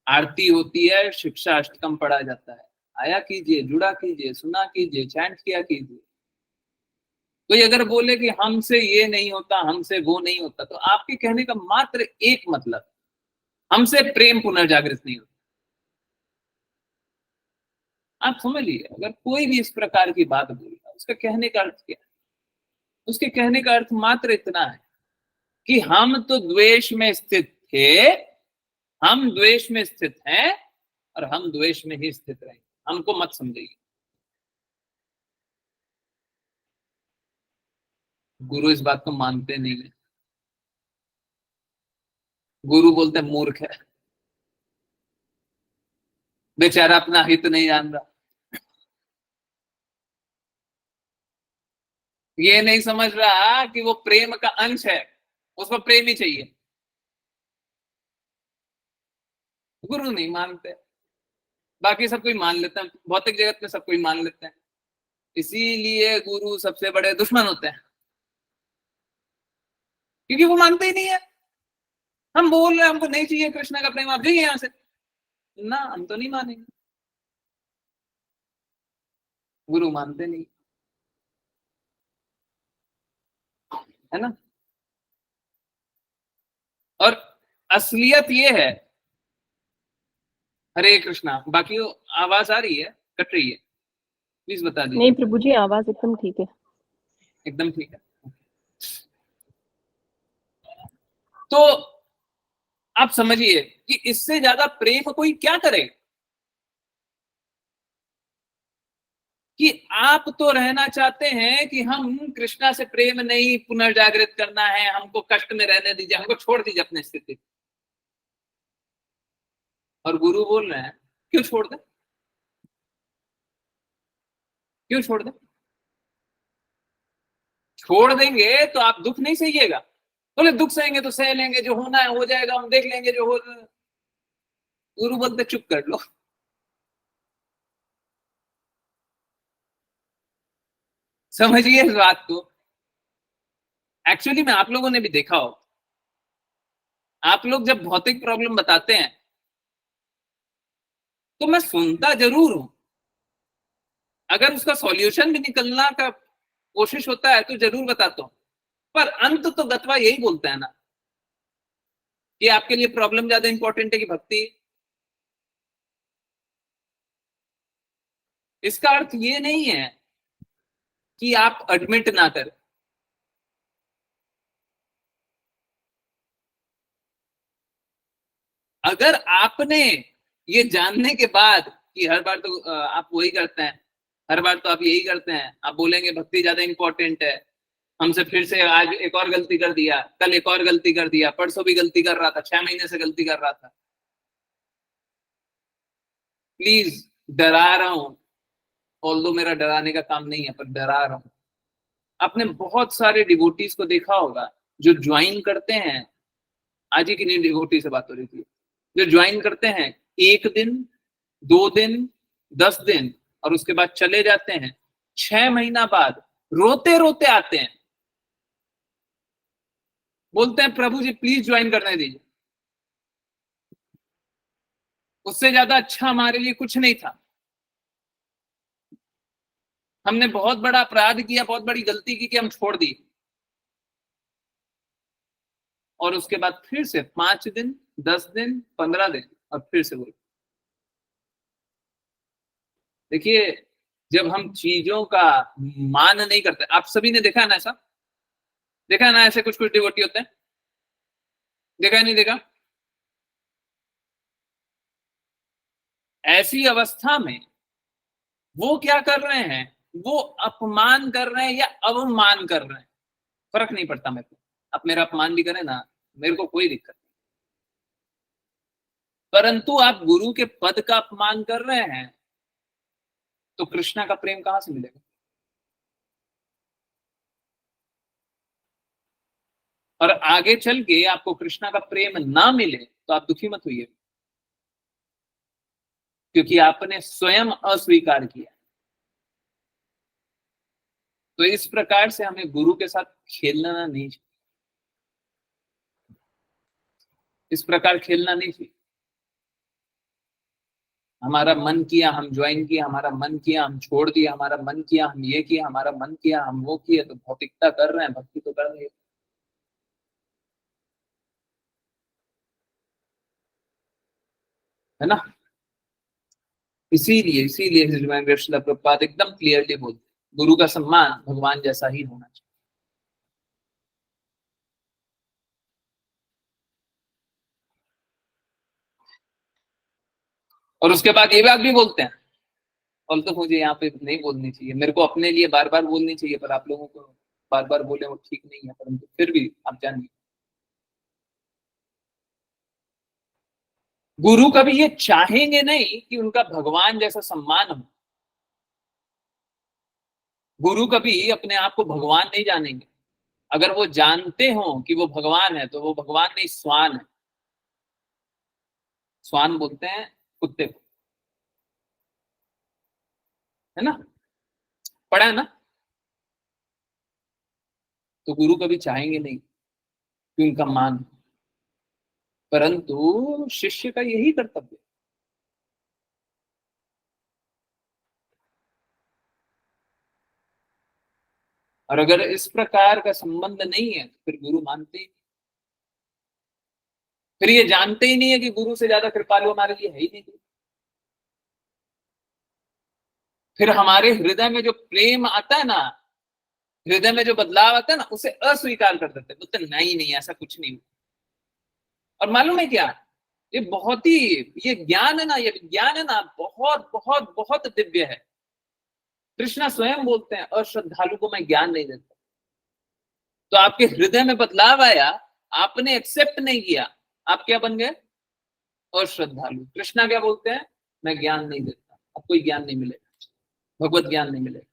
आरती होती है, शिक्षा अष्टकम पढ़ा जाता है, आया कीजिए, जुड़ा कीजिए, सुना कीजिए, चैंट किया कीजिए। कोई अगर बोले कि हमसे ये नहीं होता, हमसे वो नहीं होता, तो आपके कहने का मात्र एक मतलब, हमसे प्रेम पुनर्जागृत नहीं होता। आप समझ लीजिए, अगर कोई भी इस प्रकार की बात बोल रहा है, उसका कहने का अर्थ क्या है? उसके कहने का अर्थ मात्र इतना है कि हम तो द्वेष में स्थित थे, हम द्वेष में स्थित हैं, और हम द्वेष में ही स्थित रहेंगे, हमको मत समझिए। गुरु इस बात को मानते नहीं है। गुरु बोलते मूर्ख है, बेचारा अपना हित नहीं जान रहा, ये नहीं समझ रहा कि वो प्रेम का अंश है, उसको प्रेम ही चाहिए। गुरु नहीं मानते, बाकी सब कोई मान लेते हैं, भौतिक जगत में सब कोई मान लेते हैं, इसीलिए गुरु सबसे बड़े दुश्मन होते हैं, क्योंकि वो मानते ही नहीं है। हम बोल रहे हैं हमको नहीं चाहिए कृष्ण का प्रेम, आप जाइए यहां से, ना हम तो नहीं मानेंगे। गुरु मानते नहीं, है ना। और असलियत ये है, हरे कृष्णा, बाकी आवाज आ रही है, कट रही है, प्लीज बता दीजिए। नहीं प्रभु जी, आवाज एकदम ठीक है। एकदम ठीक है। तो आप समझिए कि इससे ज्यादा प्रेम कोई क्या करे, कि आप तो रहना चाहते हैं कि हम कृष्णा से प्रेम नहीं पुनर्जागृत करना है, हमको कष्ट में रहने दीजिए, हमको छोड़ दीजिए अपनी स्थिति। और गुरु बोल रहे हैं क्यों छोड़ दें, क्यों छोड़ दें? छोड़ देंगे तो आप दुख नहीं सहिएगा, बोले दुख सहेंगे तो सह लेंगे, जो होना है हो जाएगा, हम देख लेंगे जो हो। गुरु बोलते चुप कर लो। समझिए इस बात को। एक्चुअली में आप लोगों ने भी देखा हो, आप लोग जब भौतिक प्रॉब्लम बताते हैं तो मैं सुनता जरूर हूं, अगर उसका सॉल्यूशन भी निकलना का कोशिश होता है तो जरूर बताता हूं, पर अंत तो गत्वा यही बोलता है ना कि आपके लिए प्रॉब्लम ज्यादा इंपॉर्टेंट है कि भक्ति। इसका अर्थ ये नहीं है कि आप एडमिट ना करें। अगर आपने ये जानने के बाद कि हर बार तो आप वही करते हैं, हर बार तो आप यही करते हैं, आप बोलेंगे भक्ति ज्यादा इंपॉर्टेंट है, हमसे फिर से आज एक और गलती कर दिया, कल एक और गलती कर दिया, परसों भी गलती कर रहा था, 6 महीने से गलती कर रहा था। प्लीज, डरा रहा हूं, ऑल्दो मेरा डराने का काम नहीं है, पर डरा रहा हूं। आपने बहुत सारे डिवोटीज को देखा होगा जो ज्वाइन करते हैं, आज ही किन्हीं डिवोटी से बात हो रही थी, जो ज्वाइन करते हैं 1 दिन, 2 दिन, 10 दिन, और उसके बाद चले जाते हैं, 6 महीना बाद रोते रोते आते हैं, बोलते हैं प्रभु जी प्लीज ज्वाइन करने दीजिए, उससे ज्यादा अच्छा हमारे लिए कुछ नहीं था, हमने बहुत बड़ा अपराध किया, बहुत बड़ी गलती की कि हम छोड़ दी। और उसके बाद फिर से 5 दिन, 10 दिन, 15 दिन, और फिर से वही। देखिए, जब हम चीजों का मान नहीं करते, आप सभी ने देखा है ना ऐसा, देखा है ना ऐसे कुछ कुछ डिवोटी होते हैं, देखा है नहीं देखा? ऐसी अवस्था में वो क्या कर रहे हैं, वो अपमान कर रहे हैं या अवमान कर रहे हैं, फर्क नहीं पड़ता मेरे को, आप मेरा अपमान भी करें ना, मेरे को कोई दिक्कत नहीं, परंतु आप गुरु के पद का अपमान कर रहे हैं तो कृष्णा का प्रेम कहां से मिलेगा? और आगे चल के आपको कृष्णा का प्रेम ना मिले तो आप दुखी मत होइए, क्योंकि आपने स्वयं अस्वीकार किया। तो इस प्रकार से हमें गुरु के साथ खेलना नहीं चाहिए, इस प्रकार खेलना नहीं चाहिए। हमारा मन किया हम ज्वाइन किया, हमारा मन किया हम छोड़ दिया, हमारा मन किया हम ये किया, हमारा मन किया हम वो किया, तो भौतिकता कर रहे हैं, भक्ति तो कर रहे हैं। है ना? इसीलिए श्रील प्रभुपाद एकदम क्लियरली बोलते हैं, गुरु का सम्मान भगवान जैसा ही होना चाहिए। और उसके बाद ये बात भी बोलते हैं, और तो मुझे यहाँ पे नहीं बोलनी चाहिए, मेरे को अपने लिए बार बार बोलनी चाहिए, पर आप लोगों को बार बार बोले वो ठीक नहीं है, परंतु फिर भी आप जानिए, गुरु कभी ये चाहेंगे नहीं कि उनका भगवान जैसा सम्मान हो। गुरु कभी अपने आप को भगवान नहीं जानेंगे। अगर वो जानते हो कि वो भगवान है, तो वो भगवान नहीं, स्वान है। स्वान बोलते हैं कुत्ते को, है ना? पढ़ा है ना? तो गुरु कभी चाहेंगे नहीं कि उनका मान हो। परंतु शिष्य का यही कर्तव्य। और अगर इस प्रकार का संबंध नहीं है, तो फिर गुरु मानते ही नहीं। फिर ये जानते ही नहीं है कि गुरु से ज्यादा कृपालु हमारे लिए है ही नहीं। फिर हमारे हृदय में जो प्रेम आता है ना, हृदय में जो बदलाव आता है ना, उसे अस्वीकार कर देते, बोलते नहीं नहीं ऐसा कुछ नहीं। और मालूम है क्या, ये बहुत ही, ये ज्ञान है ना, ये ज्ञान है ना, बहुत बहुत बहुत दिव्य है। कृष्णा स्वयं बोलते हैं, अश्रद्धालु को मैं ज्ञान नहीं देता। तो आपके हृदय में बदलाव आया, आपने एक्सेप्ट नहीं किया, आप क्या बन गए? अश्रद्धालु। कृष्णा क्या बोलते हैं? मैं ज्ञान नहीं देता, अब कोई ज्ञान नहीं मिलेगा, भगवत ज्ञान नहीं मिलेगा,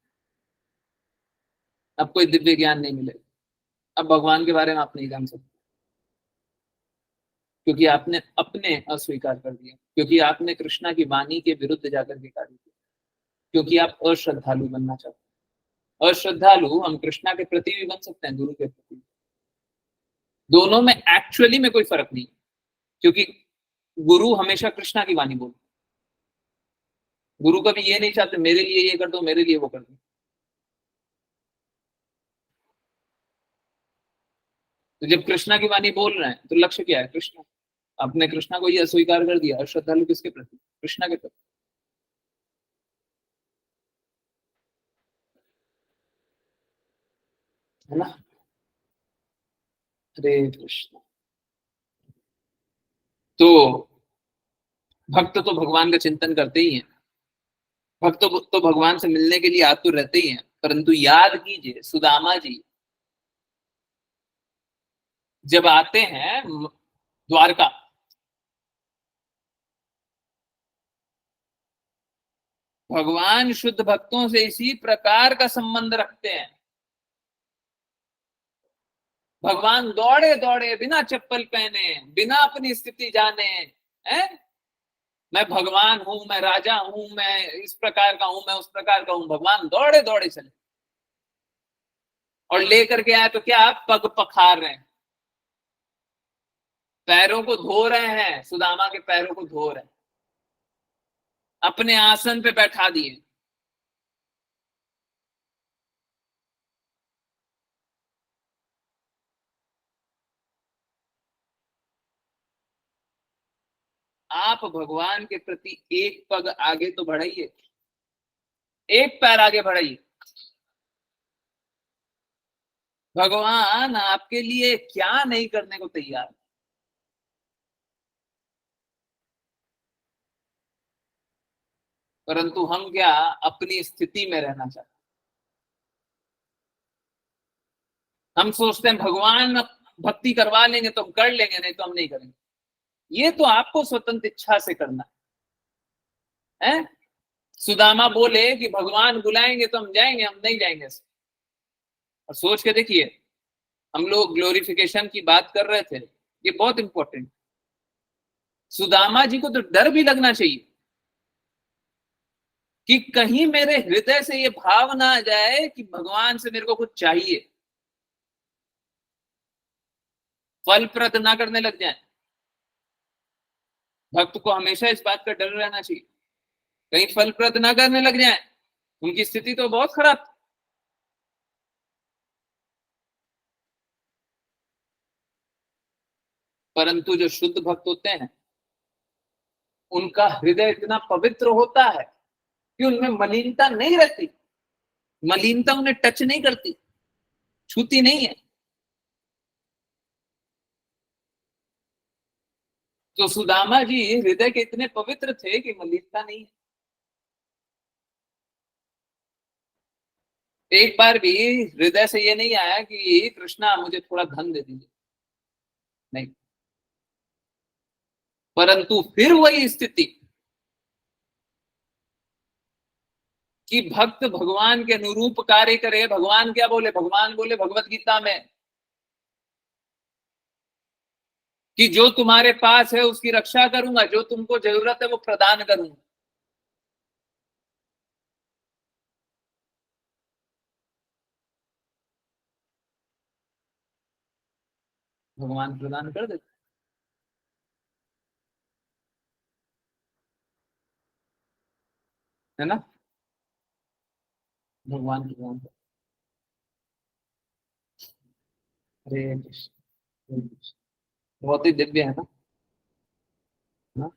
अब कोई दिव्य ज्ञान नहीं मिलेगा, अब भगवान के बारे में आप नहीं जान सकते, क्योंकि आपने अपने अस्वीकार कर दिया, क्योंकि आपने कृष्णा की वाणी के विरुद्ध जाकर के कार्य किया, क्योंकि आप अश्रद्धालु बनना चाहते हैं। अश्रद्धालु हम कृष्णा के प्रति भी बन सकते हैं, गुरु के प्रति। दोनों में एक्चुअली में कोई फर्क नहीं, क्योंकि गुरु हमेशा कृष्णा की वाणी बोलते। गुरु कभी ये नहीं चाहते मेरे लिए ये कर दो, मेरे लिए वो कर दो। तो जब कृष्णा की वाणी बोल रहे हैं, तो लक्ष्य क्या है? कृष्णा। आपने कृष्णा को ये अस्वीकार कर दिया, और श्रद्धालु किसके प्रति? कृष्णा के प्रति। है ना? हरे कृष्ण। तो भक्त तो भगवान का चिंतन करते ही हैं, भक्त तो भगवान से मिलने के लिए आतुर रहते ही हैं, परंतु याद कीजिए सुदामा जी जब आते हैं द्वारका, भगवान शुद्ध भक्तों से इसी प्रकार का संबंध रखते हैं। भगवान दौड़े दौड़े बिना चप्पल पहने, बिना अपनी स्थिति जाने, हैं? मैं भगवान हूं, मैं राजा हूं, मैं इस प्रकार का हूं, मैं उस प्रकार का हूं, भगवान दौड़े दौड़े चले और लेकर के आए, तो क्या आप पग पखार रहे हैं, पैरों को धो रहे हैं, सुदामा के पैरों को धो रहे हैं, अपने आसन पे बैठा दिए। आप भगवान के प्रति एक पग आगे तो बढ़ाइए, एक पैर आगे बढ़ाइए। भगवान आपके लिए क्या नहीं करने को तैयार। परंतु हम क्या अपनी स्थिति में रहना चाहते हैं। हम सोचते हैं भगवान भक्ति करवा लेंगे तो हम कर लेंगे, नहीं तो हम नहीं करेंगे। ये तो आपको स्वतंत्र इच्छा से करना है। सुदामा बोले कि भगवान बुलाएंगे तो हम जाएंगे, हम नहीं जाएंगे। और सोच के देखिए, हम लोग ग्लोरिफिकेशन की बात कर रहे थे, ये बहुत इंपॉर्टेंट। सुदामा जी को तो डर भी लगना चाहिए कि कहीं मेरे हृदय से ये भाव ना आ जाए कि भगवान से मेरे को कुछ चाहिए, फलप्रद ना करने लग जाए। भक्त को हमेशा इस बात का डर रहना चाहिए कहीं फलप्रद ना करने लग जाए, उनकी स्थिति तो बहुत खराब थी। परंतु जो शुद्ध भक्त होते हैं, उनका हृदय इतना पवित्र होता है कि उनमें मलिनता नहीं रहती, मलिनता उन्हें टच नहीं करती, छूती नहीं है। तो सुदामा जी हृदय के इतने पवित्र थे कि मलिनता नहीं है। एक बार भी हृदय से ये नहीं आया कि कृष्णा मुझे थोड़ा धन दे दीजिए, नहीं। परंतु फिर वही स्थिति कि भक्त भगवान के अनुरूप कार्य करे। भगवान क्या बोले? भगवान बोले भगवत गीता में कि जो तुम्हारे पास है उसकी रक्षा करूंगा, जो तुमको जरूरत है वो प्रदान करूंगा। भगवान प्रदान कर देते, है ना? भगवान प्रदान कर। हरे कृष्ण, हरे कृष्ण। बहुत ही दिव्य है ना?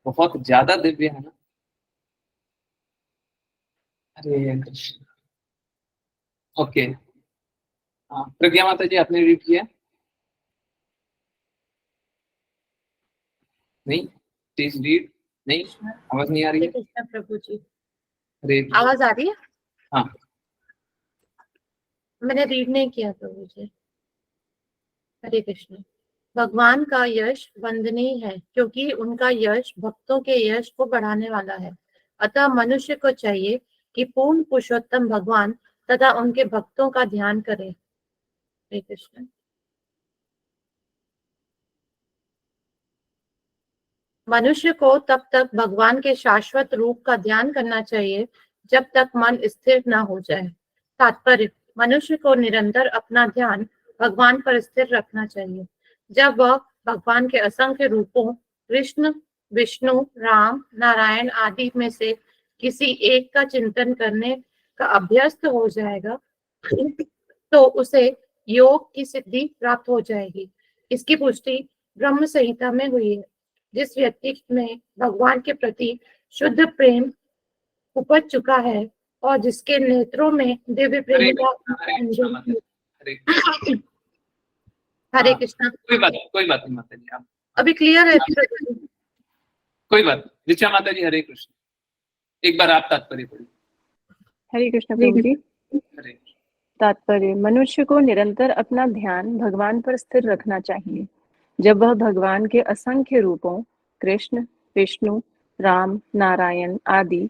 बहुत ज्यादा दिव्य है ना? हरे कृष्ण। ओके, हाँ प्रज्ञा माता जी आपने रीड किया? नहीं, प्लीज रीड। नहीं, आवाज नहीं आ रही है। कृष्ण प्रभु जी, हरे कृष्ण। आवाज आ रही है? हाँ, मैंने रीड नहीं किया प्रभु जी। हरे कृष्ण। भगवान का यश वंदनीय है क्योंकि उनका यश भक्तों के यश को बढ़ाने वाला है। अतः मनुष्य को चाहिए कि पूर्ण पुरुषोत्तम भगवान तथा उनके भक्तों का ध्यान करे। हरे कृष्ण। मनुष्य को तब तक भगवान के शाश्वत रूप का ध्यान करना चाहिए जब तक मन स्थिर न हो जाए। तात्पर्य, मनुष्य को निरंतर अपना ध्यान भगवान पर स्थिर रखना चाहिए। जब वह भगवान के असंख्य रूपों कृष्ण, विष्णु, राम, नारायण आदि में से किसी एक का चिंतन करने का अभ्यस्त हो जाएगा तो उसे योग की सिद्धि प्राप्त हो जाएगी। इसकी पुष्टि ब्रह्म संहिता में हुई है। जिस व्यक्ति में भगवान के प्रति शुद्ध प्रेम उपज चुका है और जिसके नेत्रों में दिव्य प्रेम का हरे कृष्ण। कोई बात नहीं माता जी, आप अभी क्लियर है? कोई बात नहीं। ऋचा माता जी हरे कृष्ण। एक बार आप तात्पर्य पढ़िए। हरे कृष्ण प्रभु जी। हरे कृष्ण। तात्पर्य, मनुष्य को निरंतर अपना ध्यान भगवान पर स्थिर रखना चाहिए। जब वह भगवान के असंख्य रूपों कृष्ण, विष्णु, राम, नारायण आदि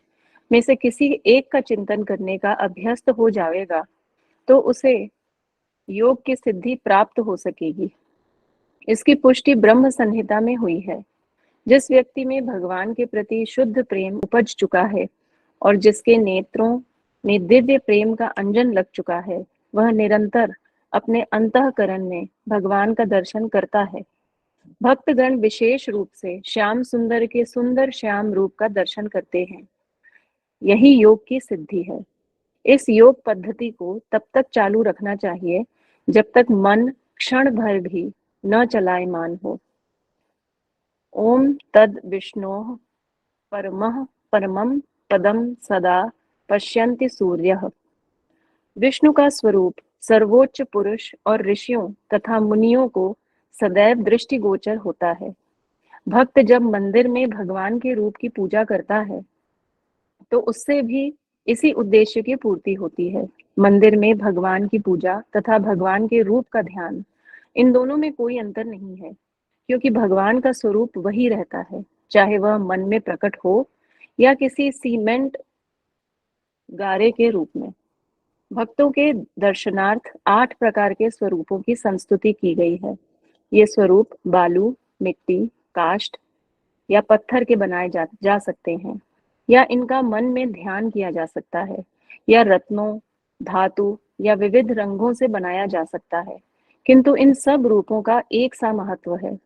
में से किसी एक का चिंतन करने का अभ्यस्त हो जाएगा तो उसे योग की सिद्धि प्राप्त हो सकेगी। इसकी पुष्टि ब्रह्म संहिता में हुई है। जिस व्यक्ति में भगवान के प्रति शुद्ध प्रेम उपज चुका है और जिसके नेत्रों में दिव्य प्रेम का अंजन लग चुका है, वह निरंतर अपने अंतःकरण में भगवान का दर्शन करता है। भक्तगण विशेष रूप से श्याम सुंदर के सुंदर श्याम रूप का दर्शन करते हैं। यही योग की सिद्धि है। इस योग पद्धति को तब तक चालू रखना चाहिए जब तक मन क्षण भर भी न चलायमान हो। ओम तद विष्णोः परमः परमं पदम सदा पश्यन्ति सूर्यः। विष्णु का स्वरूप सर्वोच्च पुरुष और ऋषियों तथा मुनियों को सदैव दृष्टिगोचर होता है। भक्त जब मंदिर में भगवान के रूप की पूजा करता है तो उससे भी इसी उद्देश्य की पूर्ति होती है। मंदिर में भगवान की पूजा तथा भगवान के रूप का ध्यान, इन दोनों में कोई अंतर नहीं है, क्योंकि भगवान का स्वरूप वही रहता है, चाहे वह मन में प्रकट हो या किसी सीमेंट गारे के रूप में। भक्तों के दर्शनार्थ 8 प्रकार के स्वरूपों की संस्तुति की गई है। ये स्वरूप बालू, मिट्टी, काष्ठ या पत्थर के बनाए जा सकते हैं, या इनका मन में ध्यान किया जा सकता है, या रत्नों, धातु या विविध रंगों से बनाया जा सकता है। किंतु इन सब रूपों का एक सा महत्व है।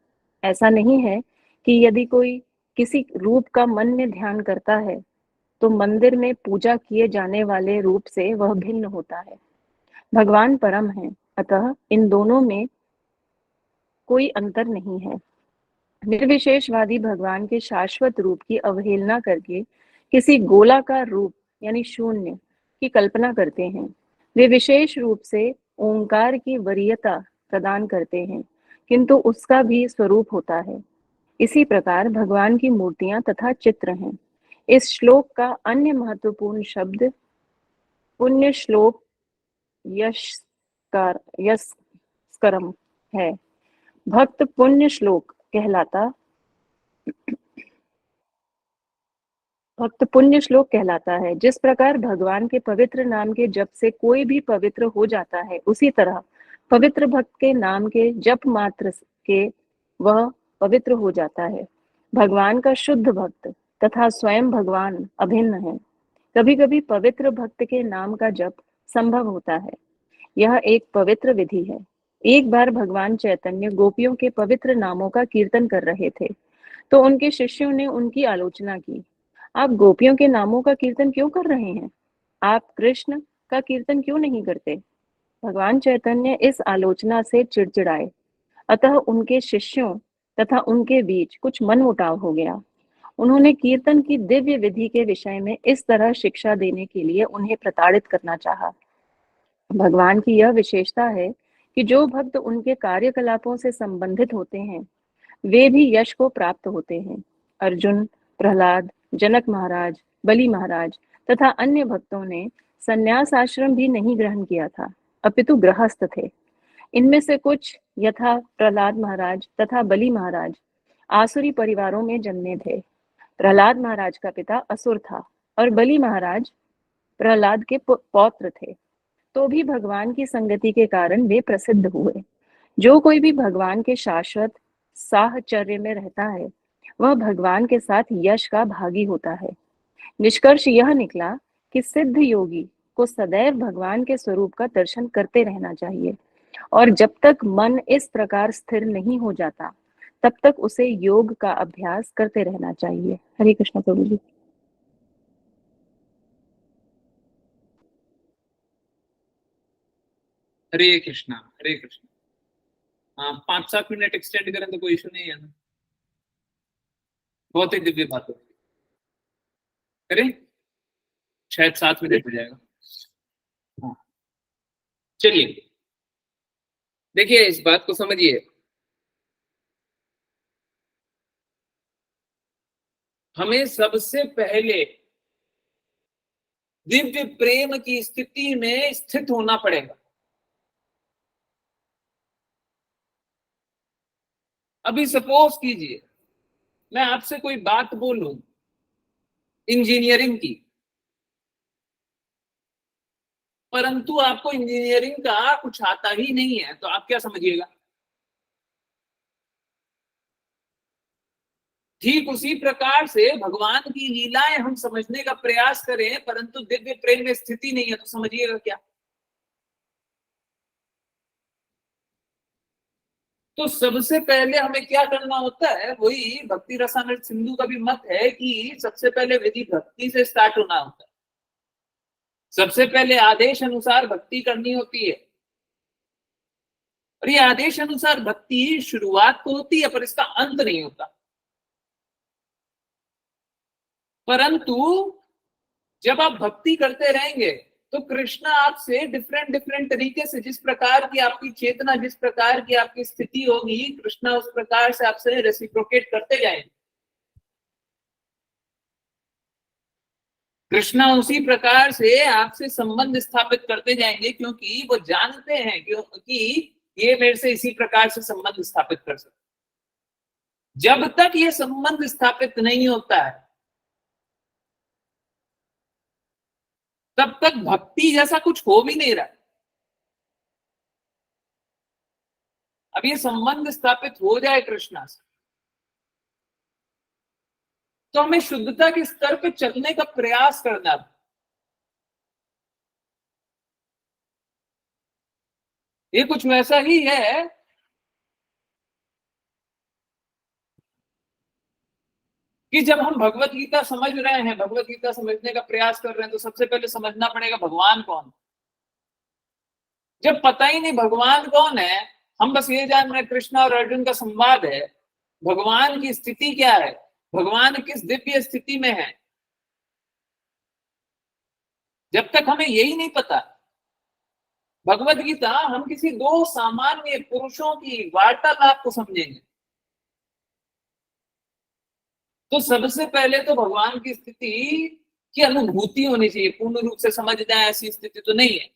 ऐसा नहीं है कि यदि कोई किसी रूप का मन में ध्यान करता है तो मंदिर में पूजा किए जाने वाले रूप से वह भिन्न होता है। भगवान परम है, अतः इन दोनों में कोई अंतर नहीं है। निर्विशेषवादी भगवान के शाश्वत रूप की अवहेलना करके किसी गोलाकार रूप यानी शून्य की कल्पना करते हैं। वे विशेष रूप से ओंकार की वरीयता प्रदान करते हैं, किंतु उसका भी स्वरूप होता है। इसी प्रकार भगवान की मूर्तियां तथा चित्र हैं। इस श्लोक का अन्य महत्वपूर्ण शब्द पुण्य श्लोक यस्करम है। भक्त पुण्य श्लोक कहलाता है। जिस प्रकार भगवान के पवित्र नाम के जप से कोई भी पवित्र हो जाता है, उसी तरह पवित्र भक्त के नाम के जप मात्र के वह पवित्र हो जाता है। भगवान का शुद्ध भक्त तथा स्वयं भगवान अभिन्न है। कभी कभी पवित्र भक्त के नाम का जप संभव होता है। यह एक पवित्र विधि है। एक बार भगवान चैतन्य गोपियों के पवित्र नामों का कीर्तन कर रहे थे, तो उनके शिष्यों ने उनकी आलोचना की। आप गोपियों के नामों का कीर्तन क्यों कर रहे हैं? आप कृष्ण का कीर्तन क्यों नहीं करते? भगवान चैतन्य इस आलोचना से चिड़चिड़ाए, अतः उनके शिष्यों तथा उनके बीच कुछ मनमुटाव हो गया। उन्होंने कीर्तन की दिव्य विधि के विषय में इस तरह शिक्षा देने के लिए उन्हें प्रताड़ित करना चाहा। भगवान की यह विशेषता है कि जो भक्त उनके कार्यकलापों से संबंधित होते हैं, वे भी यश को प्राप्त होते हैं। अर्जुन, प्रहलाद, जनक महाराज, बलि महाराज तथा अन्य भक्तों ने संन्यास आश्रम भी नहीं ग्रहण किया था, अपितु गृहस्थ थे। इनमें से कुछ यथा प्रहलाद महाराज तथा बलि महाराज आसुरी परिवारों में जन्मे थे। प्रहलाद महाराज का पिता असुर था और बलि महाराज प्रहलाद के पौत्र थे। तो भी भगवान की संगति के कारण वे प्रसिद्ध हुए। जो कोई भी भगवान के शाश्वत साहचर्य में रहता है, वह भगवान के साथ यश का भागी होता है। निष्कर्ष यह निकला कि सिद्ध योगी को सदैव भगवान के स्वरूप का दर्शन करते रहना चाहिए, और जब तक मन इस प्रकार स्थिर नहीं हो जाता, तब तक उसे योग का अभ्यास करते रहना चाहिए। हरे कृष्ण प्रभु जी। हरे कृष्णा, हरे कृष्णा। हाँ, 5-7 मिनट एक्सटेंड करें तो कोई इशू नहीं है ना। बहुत ही दिव्य बात हो। करें, शायद 7 मिनट हो जाएगा। हाँ, चलिए, देखिए इस बात को समझिए। हमें सबसे पहले दिव्य प्रेम की स्थिति में स्थित होना पड़ेगा। अभी सपोज कीजिए मैं आपसे कोई बात बोलूं इंजीनियरिंग की, परंतु आपको इंजीनियरिंग का कुछ आता ही नहीं है, तो आप क्या समझिएगा? ठीक उसी प्रकार से भगवान की लीलाएं हम समझने का प्रयास करें, परंतु दिव्य प्रेम में स्थिति नहीं है, तो समझिएगा क्या? तो सबसे पहले हमें क्या करना होता है, वही भक्ति रसामृत सिंधु का भी मत है कि सबसे पहले विधि भक्ति से स्टार्ट होना होता है। सबसे पहले आदेश अनुसार भक्ति करनी होती है, और ये आदेश अनुसार भक्ति शुरुआत तो होती है पर इसका अंत नहीं होता। परंतु जब आप भक्ति करते रहेंगे तो कृष्ण आपसे डिफरेंट डिफरेंट तरीके से, जिस प्रकार की आपकी चेतना, जिस प्रकार की आपकी स्थिति होगी, कृष्ण उस प्रकार से आपसे रेसिप्रोकेट करते जाएंगे। कृष्ण उसी प्रकार से आपसे संबंध स्थापित करते जाएंगे, क्योंकि वो जानते हैं कि ये मेरे से इसी प्रकार से संबंध स्थापित कर सकते। जब तक ये संबंध स्थापित नहीं होता है, तब तक भक्ति जैसा कुछ हो भी नहीं रहा। अब ये संबंध स्थापित हो जाए कृष्ण से, तो हमें शुद्धता के स्तर पे चलने का प्रयास करना। ये कुछ वैसा ही है कि जब हम भगवत गीता समझ रहे हैं, भगवत गीता समझने का प्रयास कर रहे हैं, तो सबसे पहले समझना पड़ेगा भगवान कौन। जब पता ही नहीं भगवान कौन है, हम बस ये जान रहे हैं कृष्ण और अर्जुन का संवाद है, भगवान की स्थिति क्या है, भगवान किस दिव्य स्थिति में है, जब तक हमें यही नहीं पता, भगवत गीता हम किसी दो सामान्य पुरुषों की वार्तालाप को समझेंगे। तो सबसे पहले तो भगवान की स्थिति की अनुभूति होनी चाहिए। पूर्ण रूप से समझ जाए ऐसी स्थिति तो नहीं है,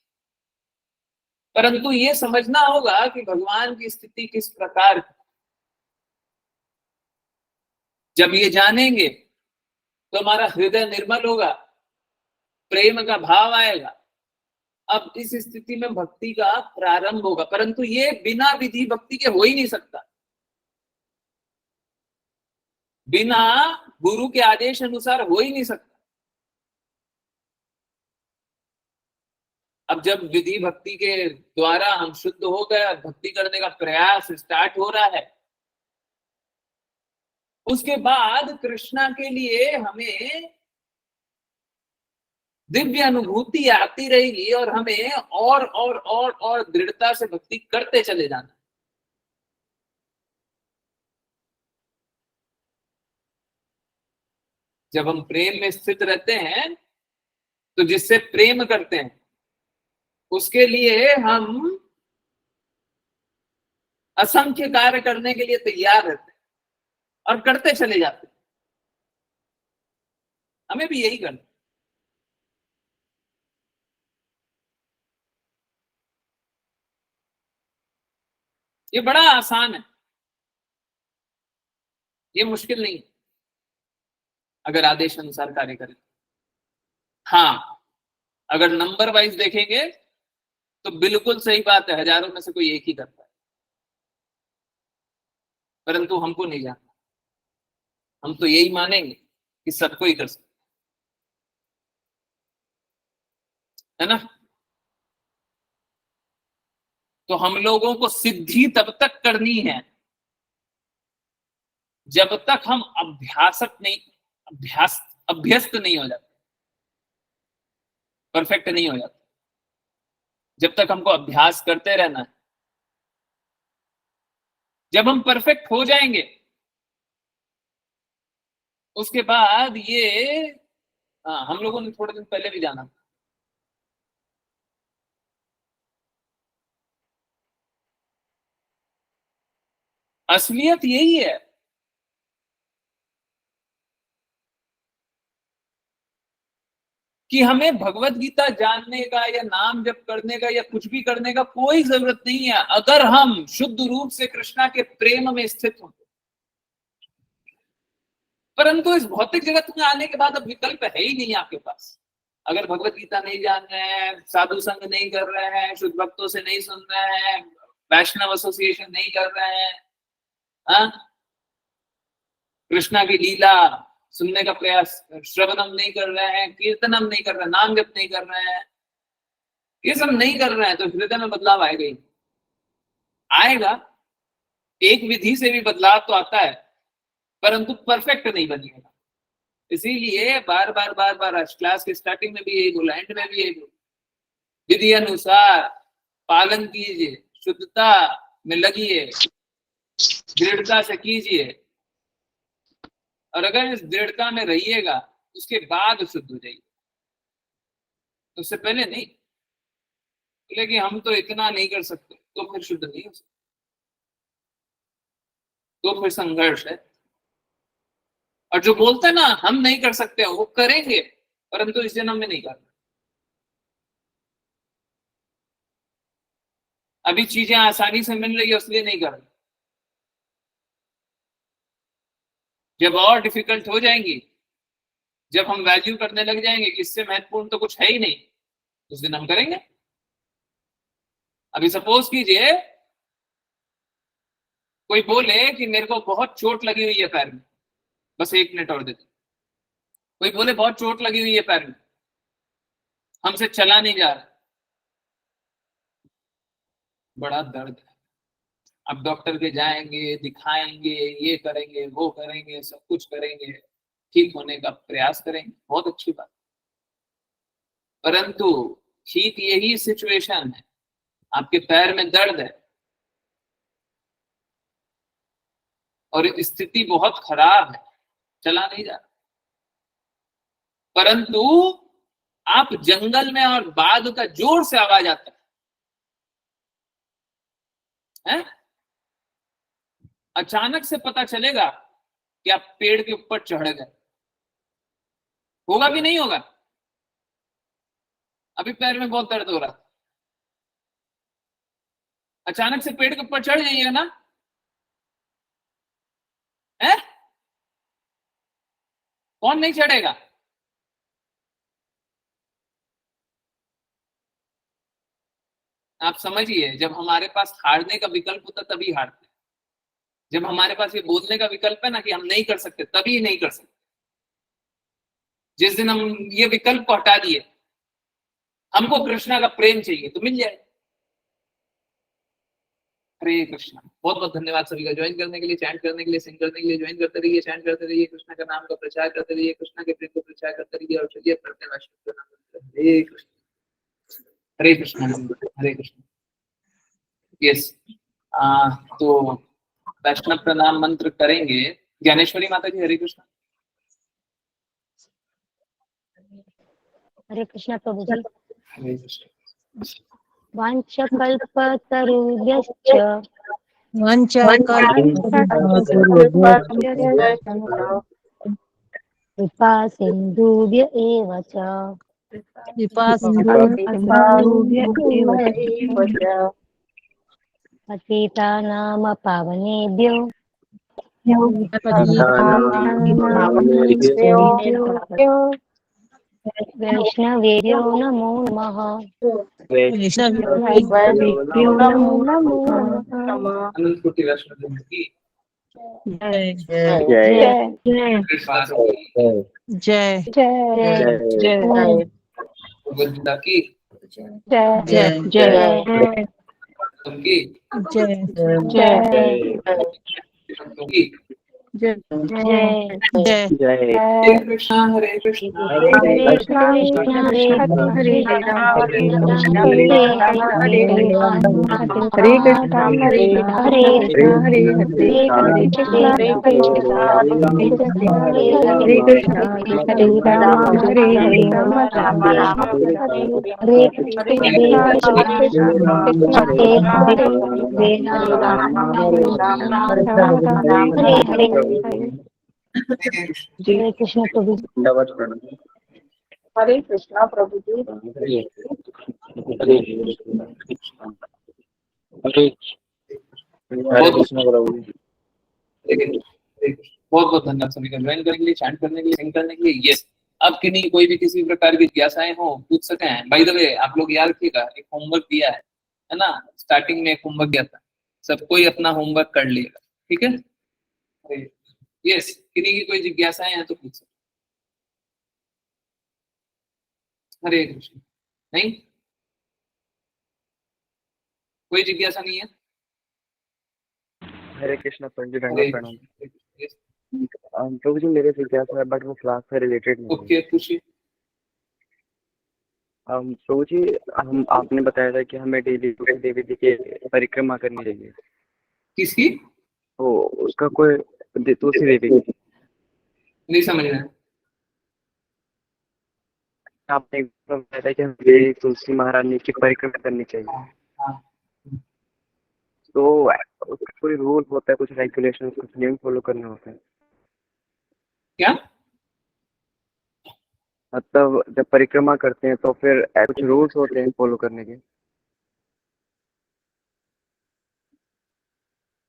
परंतु ये समझना होगा कि भगवान की स्थिति किस प्रकार की। जब ये जानेंगे तो हमारा हृदय निर्मल होगा, प्रेम का भाव आएगा। अब इस स्थिति में भक्ति का प्रारंभ होगा, परंतु ये बिना विधि भक्ति के हो ही नहीं सकता, बिना गुरु के आदेश अनुसार हो ही नहीं सकता। अब जब विधि भक्ति के द्वारा हम शुद्ध हो गए, भक्ति करने का प्रयास स्टार्ट हो रहा है, उसके बाद कृष्णा के लिए हमें दिव्य अनुभूति आती रहेगी और हमें और दृढ़ता से भक्ति करते चले जाना। जब हम प्रेम में स्थित रहते हैं तो जिससे प्रेम करते हैं उसके लिए हम असंख्य कार्य करने के लिए तैयार रहते हैं और करते चले जाते हैं। हमें भी यही करना। ये बड़ा आसान है, ये मुश्किल नहीं है अगर आदेश अनुसार कार्य करें। हाँ, अगर नंबर वाइज देखेंगे तो बिल्कुल सही बात है, हजारों में से कोई एक ही करता है, परंतु हमको नहीं जानना। हम तो यही मानेंगे कि सबको ही कर सकते है ना। तो हम लोगों को सिद्धि तब तक करनी है जब तक हम अभ्यस्त नहीं हो जाते, परफेक्ट नहीं हो जाते। जब तक हमको अभ्यास करते रहना है। जब हम परफेक्ट हो जाएंगे उसके बाद ये हम लोगों ने थोड़े दिन पहले भी जाना, असलियत यही है कि हमें भगवत गीता जानने का या नाम जप करने का या कुछ भी करने का कोई जरूरत नहीं है अगर हम शुद्ध रूप से कृष्णा के प्रेम में स्थित हों। परंतु इस भौतिक जगत में आने के बाद अब विकल्प है ही नहीं आपके पास। अगर भगवत गीता नहीं जान रहे हैं, साधु संग नहीं कर रहे हैं, शुद्ध भक्तों से नहीं सुन रहे हैं, वैष्णव एसोसिएशन नहीं कर रहे हैं, कृष्णा की लीला सुनने का प्रयास, श्रवणम नहीं कर रहे हैं, कीर्तनम नहीं कर रहे हैं, नाम जप नहीं कर रहे हैं, ये सब नहीं कर रहे हैं, तो हृदय में बदलाव आएगा ही। आएगा, एक विधि से भी बदलाव तो आता है, परंतु परफेक्ट नहीं बनेगा। इसीलिए बार बार आज क्लास के स्टार्टिंग में भी यही बोला, एंड में भी यही बोला, विधि अनुसार पालन कीजिए, शुद्धता में लगिए, दृढ़ता से कीजिए, और अगर इस दृढ़ता में रहिएगा उसके बाद शुद्ध हो जाइए, उससे पहले नहीं। लेकिन हम तो इतना नहीं कर सकते तो फिर शुद्ध नहीं हो सकते, तो फिर संघर्ष है। और जो बोलते हैं ना हम नहीं कर सकते वो करेंगे, परंतु इस जन्म में नहीं करना। अभी चीजें आसानी से मिल रही है इसलिए नहीं कर रहे, जब और डिफिकल्ट हो जाएंगी, जब हम वैल्यू करने लग जाएंगे कि इससे महत्वपूर्ण तो कुछ है ही नहीं, उस दिन हम करेंगे। अभी सपोज कीजिए कोई बोले कि मेरे को बहुत चोट लगी हुई है पैर में, बस 1 मिनट और देते। कोई बोले बहुत चोट लगी हुई है पैर में, हमसे चला नहीं जा रहा, बड़ा दर्द है। अब डॉक्टर के जाएंगे, दिखाएंगे, ये करेंगे, वो करेंगे, सब कुछ करेंगे, ठीक होने का प्रयास करेंगे, बहुत अच्छी बात। परंतु ठीक यही सिचुएशन है, आपके पैर में दर्द है और स्थिति बहुत खराब है, चला नहीं जा रहा, परंतु आप जंगल में और बाघ का जोर से आवाज आता है? अचानक से पता चलेगा कि आप पेड़ के ऊपर चढ़ गए, होगा भी नहीं होगा? अभी पैर में बहुत दर्द हो रहा, अचानक से पेड़ के ऊपर चढ़ जाइएगा ना, है? कौन नहीं चढ़ेगा? आप समझिए, जब हमारे पास हारने का विकल्प होता तभी हारते, जब हमारे पास ये बोलने का विकल्प है ना कि हम नहीं कर सकते, तभी नहीं कर सकते। जिस दिन हम ये विकल्प को हटा दिए, हमको कृष्णा का प्रेम चाहिए तो मिल जाए। हरे कृष्णा। बहुत बहुत धन्यवाद सभी का ज्वाइन करने के लिए, चैंट करने के लिए, सिंग करने के लिए। ज्वाइन करते रहिए, चैंट करते रहिए, कृष्णा का नाम का प्रचार करते रहिए, कृष्णा के प्रेम को प्रचार करते रहिए। और चलिए पढ़ते हैं वैष्णव का नाम। हरे कृष्ण, हरे कृष्ण, हरे कृष्ण। यस, तो वैष्णव प्रणाम मंत्र करेंगे। ज्ञानेश्वरी माता जी, हरे कृष्ण। हरे कृष्णा प्रभु जी। हरे कृष्ण। वाञ्छकल्पतरुभ्यश्च कृपा सिन्धुभ्य एव च पतितानां पावनेभ्यो वैष्णवेभ्यो नमो नमः। अनंत कोटि वैष्णव की जय कृष्णा जय जय गोविंदा की जय उनकी जय उनकी। जय हरे कृष्णा हरे कृष्णा हरे कृष्णा हरे कृष्णा कृष्णा हरे हरे हरे कृष्णा हरे हरे कृष्णा हरे कृष्णा हरे कृष्णा हरे कृष्णा हरे राम हरे राम राम राम हरे कृष्णा कृष्णा हरे हरे राम हरे हरे। हरे कृष्ण प्रभु। हरे कृष्णा प्रभु जी। बहुत बहुत धन्यवाद सभी का ज्वाइन करने के लिए, चैंट करने के लिए, सिंग करने के लिए। यस, अब किन्हीं कोई भी किसी प्रकार की जिज्ञासाएं हो पूछ सके हैं। बाय द वे, आप लोग याद रखिएगा, एक होमवर्क दिया है ना, स्टार्टिंग में एक होमवर्क दिया था, सब कोई अपना होमवर्क कर लिएगा, ठीक है? यस, किन्हीं की कोई जिज्ञासाएं हैं तो पूछ सकते। हरे कृष्ण। नहीं, कोई जिज्ञासा नहीं है? हरे कृष्ण पंडित हरे प्रणाम। Yes. प्रभु जी मेरे जिज्ञासा है बट वो क्लास से रिलेटेड नहीं है। ओके, पूछिए। प्रभु जी, हम आपने बताया था कि हमें डेली देवी जी की परिक्रमा करनी चाहिए। किसकी? तो उसका कोई तुलसी देवी की। नहीं समझ रहे हैं। आपने बताया था कि हमें तुलसी महारानी की परिक्रमा करनी चाहिए। हाँ, तो उसका कोई रूल होता है, कुछ रेगुलेशन, कुछ नियम फॉलो करने होते हैं? क्या? मतलब जब परिक्रमा करते हैं तो फिर कुछ रूल्स होते हैं फॉलो करने के?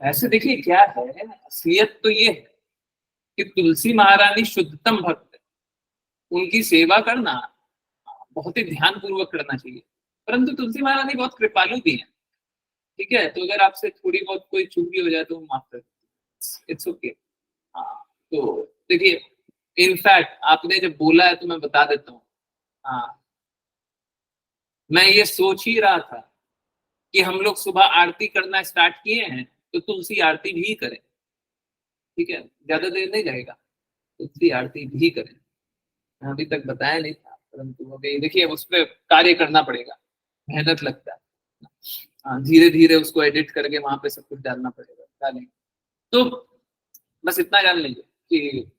ऐसे देखिए, क्या है, असलियत तो ये है कि तुलसी महारानी शुद्धतम भक्त है, उनकी सेवा करना बहुत ही ध्यान पूर्वक करना चाहिए। परंतु तुलसी महारानी बहुत कृपालु भी है, ठीक है? तो अगर आपसे थोड़ी बहुत कोई चूक भी हो जाए तो माफ कर, इट्स ओके। हाँ, तो देखिए, इनफैक्ट आपने जब बोला है तो मैं बता देता हूँ। हाँ, मैं ये सोच ही रहा था कि हम लोग सुबह आरती करना स्टार्ट किए हैं तो तुलसी आरती भी करें, ठीक है? ज्यादा देर नहीं लगेगा। उसकी आरती भी करें। अभी तक बताया नहीं था, परंतु अभी देखिए उस पर कार्य करना पड़ेगा, मेहनत लगता है। हाँ, धीरे धीरे उसको एडिट करके वहां पे सब कुछ डालना पड़ेगा, डालेंगे तो बस इतना जान लीजिए कि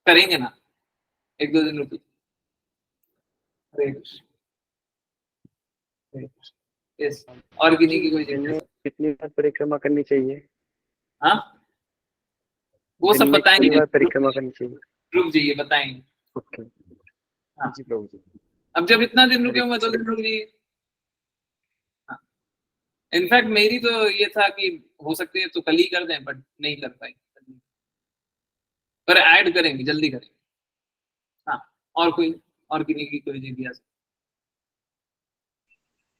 करेंगे ना, 1-2 दिन रुकिए। हरे कृष्ण, हरे कृष्ण। यस, और किन्हीं की कोई दिन में जिज्ञासा? कितनी बार परिक्रमा करनी चाहिए? हाँ, वो दिन सब में कितनी बताएंगे, बार परिक्रमा करनी चाहिए? रुक जाइए बताएंगे। ओके। हाँ। जी प्रभु जी। अब जब इतना दिन रुके हरे होंगे 2 दिन कृष्ण। रुक जाइए। हाँ, इनफैक्ट मेरी तो ये था कि हो सकती है तो कल ही कर दें, बट नहीं कर पाई, पर ऐड करेंगे, जल्दी करेंगे। हाँ, और कोई, और किन्हीं की कोई जिज्ञासा?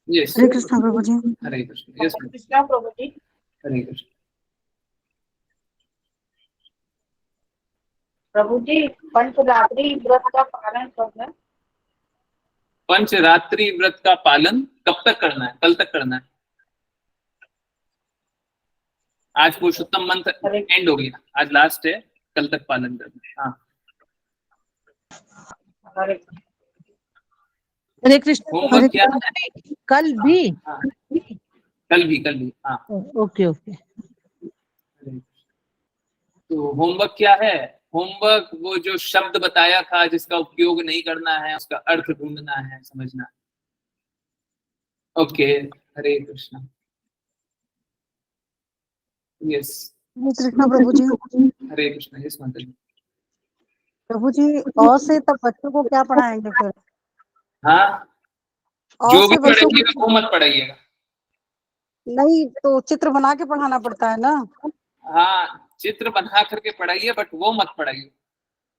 यस, हरे कृष्ण प्रभु जी। हरे कृष्ण। यस, कृष्णा प्रभु जी। हरे कृष्ण। प्रभु जी, पंचरात्रि व्रत का पालन करना। पंचरात्रि व्रत का पालन कब तक करना है? कल तक करना है। आज पुरुषोत्तम मंथ एंड हो गया, आज लास्ट है, कल तक पालन करना है। हाँ, हरे कृष्ण। होमवर्क क्या है? कल भी? हाँ, कल भी। हाँ, ओके ओके। तो होमवर्क क्या है? होमवर्क वो जो शब्द बताया था जिसका उपयोग नहीं करना है, उसका अर्थ ढूंढना है, समझना। ओके, हरे कृष्ण। यस, हरे कृष्ण प्रभु जी। हरे कृष्ण। यस माता जी। प्रभु जी, और से तब बच्चों को क्या पढ़ाएंगे फिर? हाँ, और जो भी से बच्चों पढ़ाइएगा वो मत पढ़ाइएगा। नहीं तो चित्र बना के पढ़ाना पड़ता है ना? हाँ, चित्र बना करके पढ़ाइए, बट वो मत पढ़ाइए,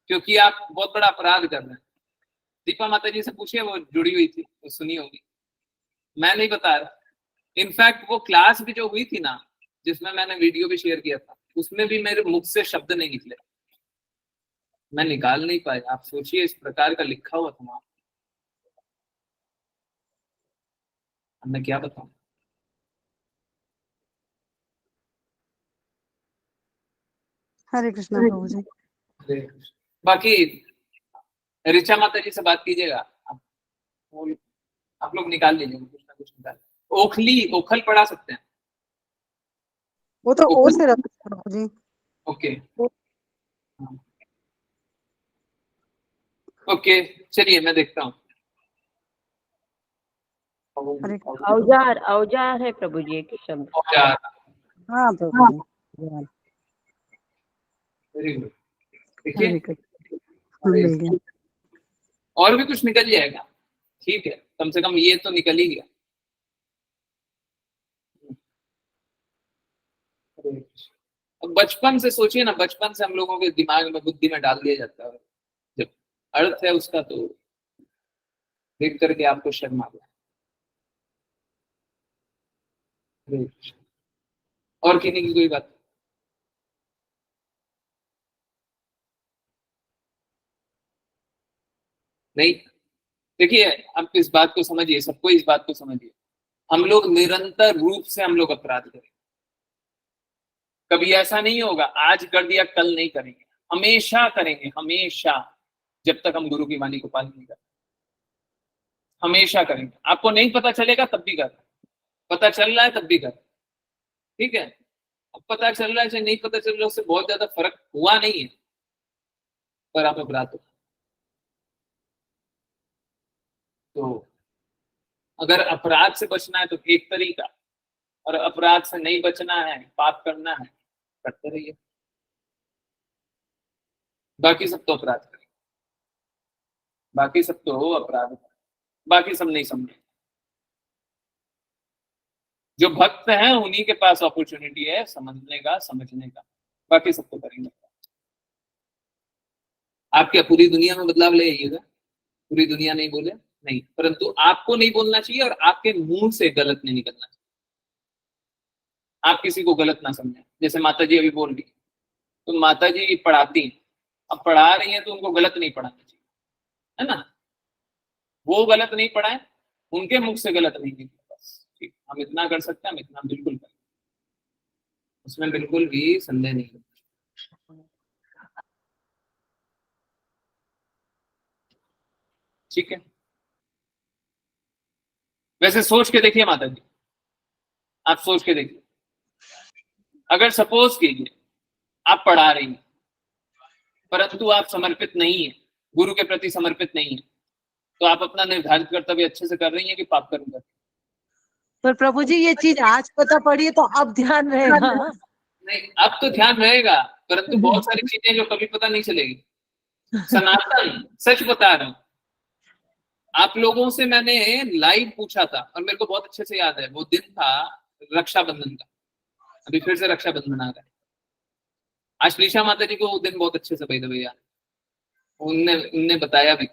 क्योंकि आप बहुत बड़ा अपराध कर रहे हैं। दीपा माता जी से पूछिए, वो जुड़ी हुई थी, वो सुनी होगी, मैं नहीं बता रहा। इनफैक्ट वो क्लास भी जो हुई थी ना, जिसमें मैंने वीडियो भी शेयर किया था, उसमें भी मेरे मुख से शब्द नहीं निकले, मैं निकाल नहीं पाया। आप सोचिए, इस प्रकार का लिखा हुआ था वहां, अब मैं क्या बताऊं। हरे कृष्ण प्रभु जी। बाकी ऋचा माता जी से बात कीजिएगा, आप लोग निकाल लीजिए कुछ ना कुछ निकाल। ओखल पढ़ा सकते हैं? वो तो ओ से रखते हैं प्रभु जी। ओके ओके, चलिए मैं देखता हूँ। हरे औजार औजार है प्रभु जी एक शब्द। औजार, हाँ प्रभु जी। Very good. देखिए, हरे कृष्ण, मिल गया। और भी कुछ निकल जाएगा, ठीक है, कम से कम ये तो निकल ही गया। अब बचपन से सोचिए ना, बचपन से हम लोगों के दिमाग में, बुद्धि में डाल दिया जाता है, जब अर्थ है उसका तो देख करके आपको शर्म आ गया। और किन्हीं की कोई बात? नहीं, देखिए आप इस बात को समझिए, सबको इस बात को समझिए, हम लोग निरंतर रूप से हम लोग अपराध करें। कभी ऐसा नहीं होगा आज कर दिया कल नहीं करेंगे, हमेशा करेंगे, हमेशा, जब तक हम गुरु की वाणी को पालन नहीं करें, हमेशा करेंगे। आपको नहीं पता चलेगा तब भी कर, पता चल रहा है तब भी कर, ठीक है। अब पता चल रहा है चाहे नहीं पता चल रहा है, उससे बहुत ज्यादा फर्क हुआ नहीं है, पर आप अपराध हो। तो अगर अपराध से बचना है तो एक तरीका, और अपराध से नहीं बचना है, पाप करना है, करते रहिए, बाकी सब तो अपराध करें, बाकी सब तो अपराध, बाकी सब नहीं समझे। जो भक्त हैं उन्हीं के पास अपॉर्चुनिटी है समझने का, समझने का, बाकी सब तो करेंगे। आप क्या पूरी दुनिया में बदलाव ले आइएगा? पूरी दुनिया नहीं बोले नहीं, परंतु आपको नहीं बोलना चाहिए और आपके मुंह से गलत नहीं निकलना चाहिए। आप किसी को गलत ना समझें। जैसे माता जी अभी बोल रही, तो माता जी पढ़ाती, अब पढ़ा रही हैं तो उनको गलत नहीं पढ़ाना चाहिए, है ना। वो गलत नहीं पढ़ाए, उनके मुख से गलत नहीं निकले, बस ठीक, हम इतना कर सकते हैं, हम इतना बिल्कुल करें, उसमें बिल्कुल भी संदेह नहीं। ठीक है, वैसे सोच के देखिए माता जी, आप सोच के देखिए, अगर सपोज कीजिए आप पढ़ा रही हैं परंतु आप समर्पित नहीं है, गुरु के प्रति समर्पित नहीं है, तो आप अपना निर्धारित कर्तव्य अच्छे से कर रही हैं कि पाप कर्म कर रही हैं? पर प्रभु जी ये चीज आज पता पड़ी है तो अब ध्यान रहेगा। नहीं, अब तो ध्यान रहेगा, परंतु बहुत सारी चीजें जो कभी पता नहीं चलेगी। सनातन सच बता रहा हूं, आप लोगों से मैंने लाइव पूछा था और मेरे को बहुत अच्छे से याद है, वो दिन था रक्षाबंधन का, अभी फिर से रक्षाबंधन आ रहा है। आश्लीषा माता जी को वो दिन बहुत अच्छे से भाई भैया उनने उनने बताया भी।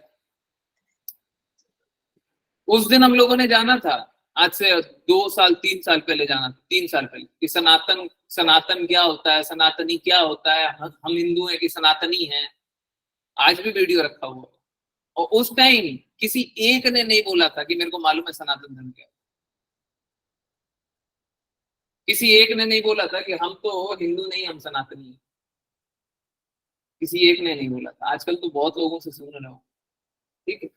उस दिन हम लोगों ने जाना था, आज से 2 साल 3 साल पहले जाना था, 3 साल पहले, कि सनातन सनातन क्या होता है, सनातनी क्या होता है, हम हिंदू हैं कि सनातनी हैं। आज भी वीडियो रखा हुआ, और उस टाइम किसी एक ने नहीं बोला था कि मेरे को मालूम है सनातन धर्म क्या है। किसी एक ने नहीं बोला था कि हम तो हिंदू नहीं, हम सनातनी हैं। किसी एक ने नहीं बोला था। आजकल तो बहुत लोगों से सुन रहा हूँ, ठीक है।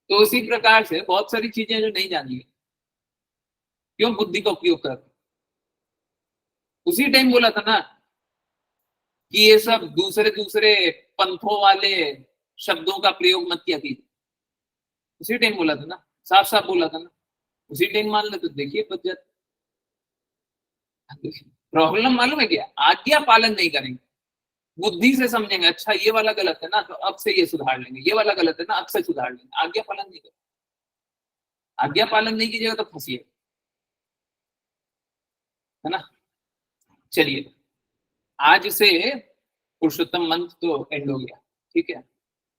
तो उसी प्रकार से बहुत सारी चीजें जो नहीं जानी है, क्यों बुद्धि का उपयोग कर, उसी टाइम बोला था ना कि ये सब दूसरे दूसरे पंथों वाले शब्दों का प्रयोग मत किया कीजिए। उसी टाइम बोला था ना, साफ साफ बोला था ना, उसी टाइम मान ले तो देखिए बच जाते। प्रॉब्लम मालूम है क्या, आज्ञा पालन नहीं करेंगे, बुद्धि से समझेंगे, अच्छा ये वाला गलत है ना तो अब से ये सुधार लेंगे, ये वाला गलत है ना अब से सुधार लेंगे। आज्ञा पालन नहीं करेंगे, आज्ञा पालन नहीं कीजिएगा तो फंसिए, है ना। चलिए, आज से पुरुषोत्तम मंत्र तो एंड हो गया, ठीक है।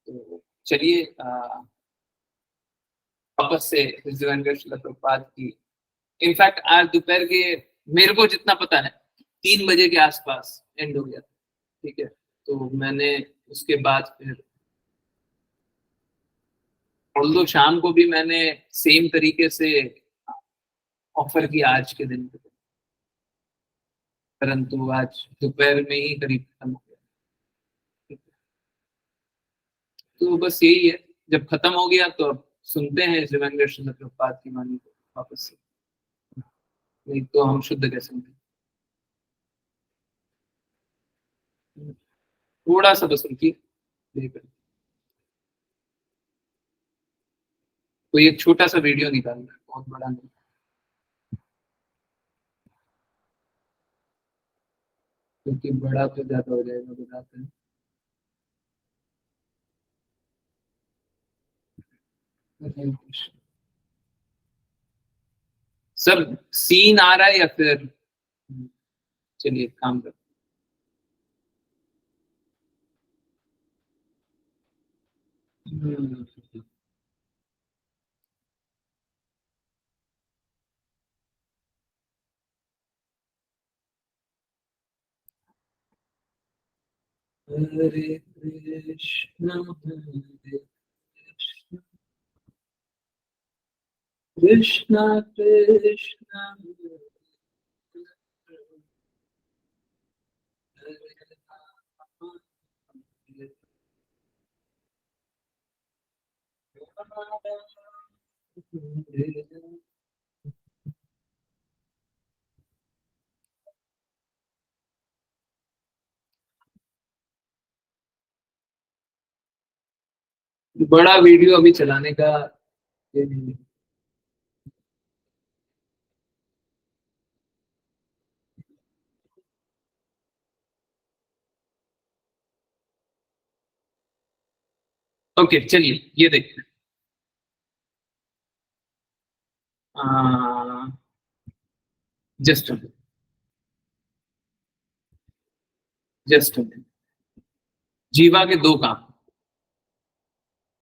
तो चलिए वापस से प्रभुपाद की, इनफैक्ट आज दोपहर के, मेरे को जितना पता है 3 बजे के आसपास एंड हो गया, ठीक है। तो मैंने उसके बाद फिर ऑल्दो शाम को भी मैंने सेम तरीके से ऑफर किया आज के दिन पे, परंतु आज दोपहर में ही करीब खत्म हो गया। तो बस यही है, जब खत्म हो गया तो अब सुनते हैं शिवेंद्र प्रभुपाद की वाणी को वापस से, नहीं तो हम शुद्ध कैसे होंगे। थोड़ा सा बस रुकिए, कोई एक छोटा सा वीडियो निकालना है, बहुत बड़ा नहीं। क्योंकि बड़ा तो ज्यादा हो जाएगा, बताते हैं। सब सीन आ रहा है या फिर, चलिए काम कर। हरे कृष्ण कृष्ण कृष्ण बड़ा वीडियो अभी चलाने का ये नहीं है। ओके चलिए ये देखते हैं। जस्ट जीवा के 2 काम,